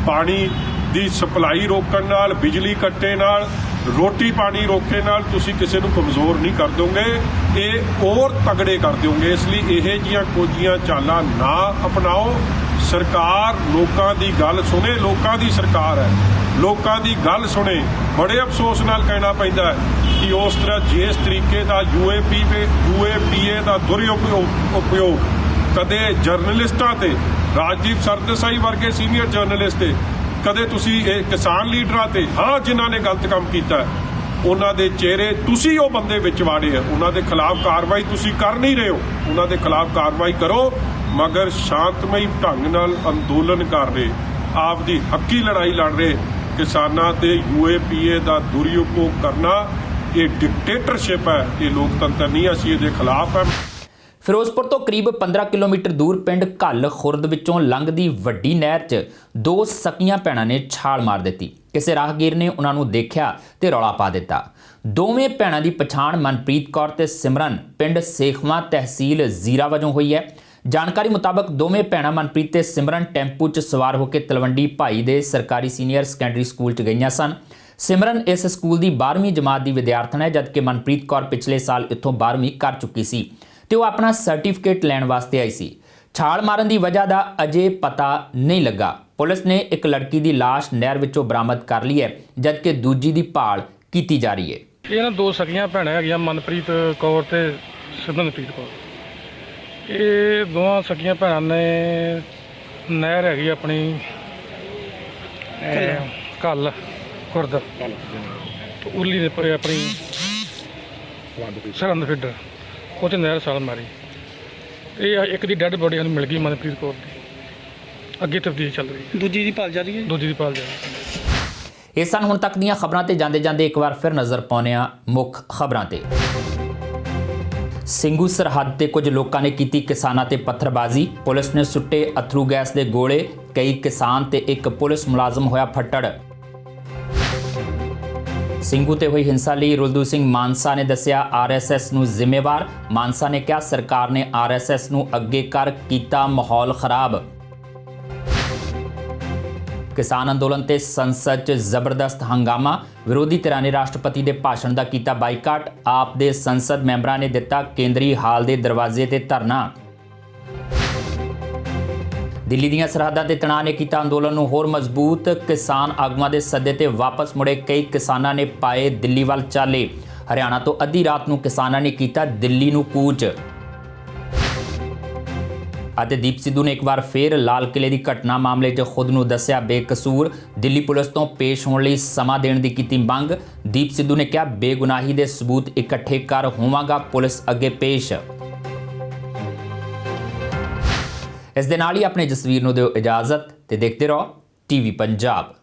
ਪਾਣੀ ਦੀ ਸਪਲਾਈ ਰੋਕਣ ਨਾਲ, ਬਿਜਲੀ ਕੱਟੇ ਨਾਲ, ਰੋਟੀ ਪਾਣੀ ਰੋਕੇ ਨਾਲ ਤੁਸੀਂ ਕਿਸੇ ਨੂੰ ਕਮਜ਼ੋਰ ਨਹੀਂ ਕਰ ਦੋਗੇ, ਇਹ ਹੋਰ ਤਗੜੇ ਕਰ ਦਿਓਗੇ। ਇਸ ਲਈ ਇਹ ਜੀਆਂ ਕੋਝੀਆਂ ਚਾਲਾਂ ਨਾ ਅਪਣਾਓ। ਸਰਕਾਰ ਲੋਕਾਂ ਦੀ ਗੱਲ ਸੁਣੇ, ਲੋਕਾਂ ਦੀ ਸਰਕਾਰ ਹੈ, ਲੋਕਾਂ ਦੀ ਗੱਲ ਸੁਣੇ। ਬੜੇ ਅਫਸੋਸ ਨਾਲ ਕਹਿਣਾ ਪੈਂਦਾ ਹੈ ਕਿ ਉਸ ਤਰ੍ਹਾਂ ਜਿਸ ਤਰੀਕੇ ਦਾ UAPA ਦਾ ਦੁਰਉਪਯੋਗ ਕਦੇ ਜਰਨਲਿਸਟਾਂ ਤੇ, ਰਾਜਦੀਪ ਸਰਦੇਸਾਈ ਵਰਗੇ ਸੀਨੀਅਰ ਜਰਨਲਿਸਟ ਤੇ, ਕਦੇ ਤੁਸੀਂ ਇਹ ਕਿਸਾਨ ਲੀਡਰਾਂ ਤੇ, ਹਾਂ ਜਿਨ੍ਹਾਂ ਨੇ ਗਲਤ ਕੰਮ ਕੀਤਾ ਉਹਨਾਂ ਦੇ ਚਿਹਰੇ ਤੁਸੀਂ ਉਹ ਬੰਦੇ ਵਿੱਚ ਵਾੜੇ ਆ, ਉਹਨਾਂ ਦੇ ਖਿਲਾਫ ਕਾਰਵਾਈ ਤੁਸੀਂ ਕਰ ਨਹੀਂ ਰਹੇ ਹੋ। ਉਹਨਾਂ ਦੇ ਖਿਲਾਫ ਕਾਰਵਾਈ ਕਰੋ, ਮਗਰ ਸ਼ਾਂਤਮਈ ਢੰਗ ਨਾਲ ਅੰਦੋਲਨ ਕਰ ਰਹੇ, ਆਪ ਦੀ ਹੱਕੀ ਲੜਾਈ ਲੜ ਰਹੇ ਕਿਸਾਨਾਂ ਤੇ UAPA ਦਾ ਦੁਰਉਪਯੋਗ ਕਰਨਾ ਇਹ ਡਿਕਟੇਟਰਸ਼ਿਪ ਹੈ, ਇਹ ਲੋਕਤੰਤਰ ਨਹੀਂ। ਅਸੀਂ ਇਹਦੇ ਖਿਲਾਫ ਹੈ। ਫਿਰੋਜ਼ਪੁਰ ਤੋਂ ਕਰੀਬ 15 ਕਿਲੋਮੀਟਰ ਦੂਰ ਪਿੰਡ ਘੱਲ ਖੁਰਦ ਵਿੱਚੋਂ ਲੰਘਦੀ ਵੱਡੀ ਨਹਿਰ 'ਚ ਦੋ ਸਕੀਆਂ ਭੈਣਾਂ ਨੇ ਛਾਲ ਮਾਰ ਦਿੱਤੀ। ਕਿਸੇ ਰਾਹਗੀਰ ਨੇ ਉਹਨਾਂ ਨੂੰ ਦੇਖਿਆ ਤੇ ਰੌਲਾ ਪਾ ਦਿੱਤਾ। ਦੋਵੇਂ ਭੈਣਾਂ ਦੀ ਪਛਾਣ ਮਨਪ੍ਰੀਤ ਕੌਰ ਤੇ ਸਿਮਰਨ ਪਿੰਡ ਸੇਖਵਾਂ ਤਹਿਸੀਲ ਜ਼ੀਰਾ ਵਜੋਂ ਹੋਈ ਹੈ। ਜਾਣਕਾਰੀ ਮੁਤਾਬਕ ਦੋਵੇਂ ਭੈਣਾਂ ਮਨਪ੍ਰੀਤ ਤੇ ਸਿਮਰਨ ਟੈਂਪੂ 'ਚ ਸਵਾਰ ਹੋ ਕੇ ਤਲਵੰਡੀ ਭਾਈ ਦੇ ਸਰਕਾਰੀ ਸੀਨੀਅਰ ਸੈਕੰਡਰੀ ਸਕੂਲ 'ਚ ਗਈਆਂ ਸਨ। ਸਿਮਰਨ ਇਸ ਸਕੂਲ ਦੀ 12ਵੀਂ ਜਮਾਤ ਦੀ ਵਿਦਿਆਰਥਣ ਹੈ, ਜਦਕਿ ਮਨਪ੍ਰੀਤ ਕੌਰ ਪਿਛਲੇ ਸਾਲ ਇੱਥੋਂ 12ਵੀਂ ਕਰ ਚੁੱਕੀ ਸੀ ਤੇ ਉਹ ਆਪਣਾ ਸਰਟੀਫਿਕੇਟ ਲੈਣ ਵਾਸਤੇ ਆਈ ਸੀ। ਛਾਲ ਮਾਰਨ ਦੀ ਵਜ੍ਹਾ ਦਾ ਅਜੇ ਪਤਾ ਨਹੀਂ ਲੱਗਾ। ਪੁਲਿਸ ਨੇ ਇੱਕ ਲੜਕੀ ਦੀ ਲਾਸ਼ ਨਹਿਰ ਵਿੱਚੋਂ ਬਰਾਮਦ ਕਰ ਲਈ ਹੈ, ਜਦਕਿ ਦੂਜੀ ਦੀ ਭਾਲ ਕੀਤੀ ਜਾ ਰਹੀ ਹੈ। ਇਹ ਦੋ ਸਕੀਆਂ ਭੈਣਾਂ ਹੈਗੀਆਂ, ਮਨਪ੍ਰੀਤ ਕੌਰ ਤੇ ਸਿਮਰਨਪ੍ਰੀਤ ਕੌਰ। ਇਹ ਦੋਵਾਂ ਸਕੀਆਂ ਭੈਣਾਂ ਨੇ ਨਹਿਰ ਹੈਗੀ ਆਪਣੀ ਘੱਲ ਖੁਰਦ ਉਰਲੀ ਨੇ ਆਪਣੀ ਸਰਹੰਦ ਫਿੱਡਰ ਉਹ 'ਚ ਨਹਿਰ ਛਾਲ ਮਾਰੀ। ਇਹ ਇੱਕ ਦੀ ਡੈੱਡ ਬੋਡੀ ਸਾਨੂੰ ਮਿਲ ਗਈ ਮਨਪ੍ਰੀਤ ਕੌਰ ਦੀ। ਅੱਗੇ ਤਫਤੀਸ਼ ਚੱਲ ਰਹੀ ਹੈ। ਦੂਜੀ ਦੀ ਭਾਲ ਜਾਰੀ ਹੈ। ਦੂਜੀ ਦੀ ਭਾਲ ਜਾਰੀ ਹੈ। ਇਹ ਸਨ ਹੁਣ ਤੱਕ ਦੀਆਂ ਖਬਰਾਂ ਤੇ ਜਾਂਦੇ ਜਾਂਦੇ ਇੱਕ ਵਾਰ ਫਿਰ ਨਜ਼ਰ ਪਾਉਂਦੇ ਹਾਂ ਮੁੱਖ ਖਬਰਾਂ ਤੇ। ਸਿੰਘੂ ਸਰਹੱਦ ਤੇ ਕੁਝ ਲੋਕਾਂ ਨੇ ਕੀਤੀ ਕਿਸਾਨਾਂ ਤੇ ਪੱਥਰਬਾਜ਼ੀ। ਪੁਲਿਸ ਨੇ ਸੁੱਟੇ ਅਥਰੂ ਗੈਸ ਦੇ ਗੋਲੇ। ਕਈ ਕਿਸਾਨ ਤੇ ਇੱਕ ਪੁਲਿਸ ਮੁਲਾਜ਼ਮ ਹੋਇਆ ਫੱਟੜ। ਸਿੰਘੂ ਤੇ ਹੋਈ ਹਿੰਸਾ ਲਈ ਰੁਲਦੂ ਸਿੰਘ ਮਾਨਸਾ ਨੇ ਦੱਸਿਆ RSS ਨੂੰ ਜ਼ਿੰਮੇਵਾਰ। ਮਾਨਸਾ ਨੇ ਕਿਹਾ ਸਰਕਾਰ ਨੇ RSS ਨੂੰ ਅੱਗੇ ਕਰ ਕੀਤਾ ਮਾਹੌਲ ਖਰਾਬ। ਕਿਸਾਨ ਅੰਦੋਲਨ ਤੇ ਸੰਸਦ 'ਚ ਜ਼ਬਰਦਸਤ ਹੰਗਾਮਾ। ਵਿਰੋਧੀ ਧਿਰਾਂ ਨੇ ਰਾਸ਼ਟਰਪਤੀ ਦੇ ਭਾਸ਼ਣ ਦਾ ਕੀਤਾ ਬਾਈਕਾਟ। ਆਪ ਦੇ ਸੰਸਦ ਮੈਂਬਰਾਂ ਨੇ ਦਿੱਤਾ ਕੇਂਦਰੀ ਹਾਲ ਦੇ ਦਰਵਾਜ਼ੇ ਤੇ ਧਰਨਾ। ਦਿੱਲੀ ਦੀਆਂ ਸਰਹੱਦਾਂ ਤੇ ਤਣਾਅ ਨੇ ਕੀਤਾ ਅੰਦੋਲਨ ਨੂੰ ਹੋਰ ਮਜ਼ਬੂਤ। ਕਿਸਾਨ ਆਗੂਆਂ ਦੇ ਸੱਦੇ ਤੇ ਵਾਪਸ ਮੁੜੇ ਕਈ ਕਿਸਾਨਾਂ ਨੇ ਪਾਏ ਦਿੱਲੀ ਵੱਲ ਚਾਲੇ। ਹਰਿਆਣਾ ਤੋਂ ਅੱਧੀ ਰਾਤ ਨੂੰ ਕਿਸਾਨਾਂ ਨੇ ਕੀਤਾ ਦਿੱਲੀ ਨੂੰ ਕੂਚ। ਅਤੇ ਦੀਪ ਸਿੱਧੂ ਨੇ ਇੱਕ ਵਾਰ ਫੇਰ ਲਾਲ ਕਿਲੇ ਦੀ ਘਟਨਾ ਮਾਮਲੇ 'ਚ ਖੁਦ ਨੂੰ ਦੱਸਿਆ ਬੇਕਸੂਰ। ਦਿੱਲੀ ਪੁਲਿਸ ਤੋਂ ਪੇਸ਼ ਹੋਣ ਲਈ ਸਮਾਂ ਦੇਣ ਦੀ ਕੀਤੀ ਮੰਗ। ਦੀਪ ਸਿੱਧੂ ਨੇ ਕਿਹਾ ਬੇਗੁਨਾਹੀ ਦੇ ਸਬੂਤ ਇਕੱਠੇ ਕਰ ਹੋਵਾਂਗਾ ਪੁਲਿਸ ਅੱਗੇ ਪੇਸ਼। ਇਸ ਦੇ ਨਾਲ ਹੀ ਆਪਣੇ ਜਸਵੀਰ ਨੂੰ ਦਿਓ ਇਜਾਜ਼ਤ ਤੇ ਦੇਖਦੇ ਰਹੋ ਟੀਵੀ ਪੰਜਾਬ।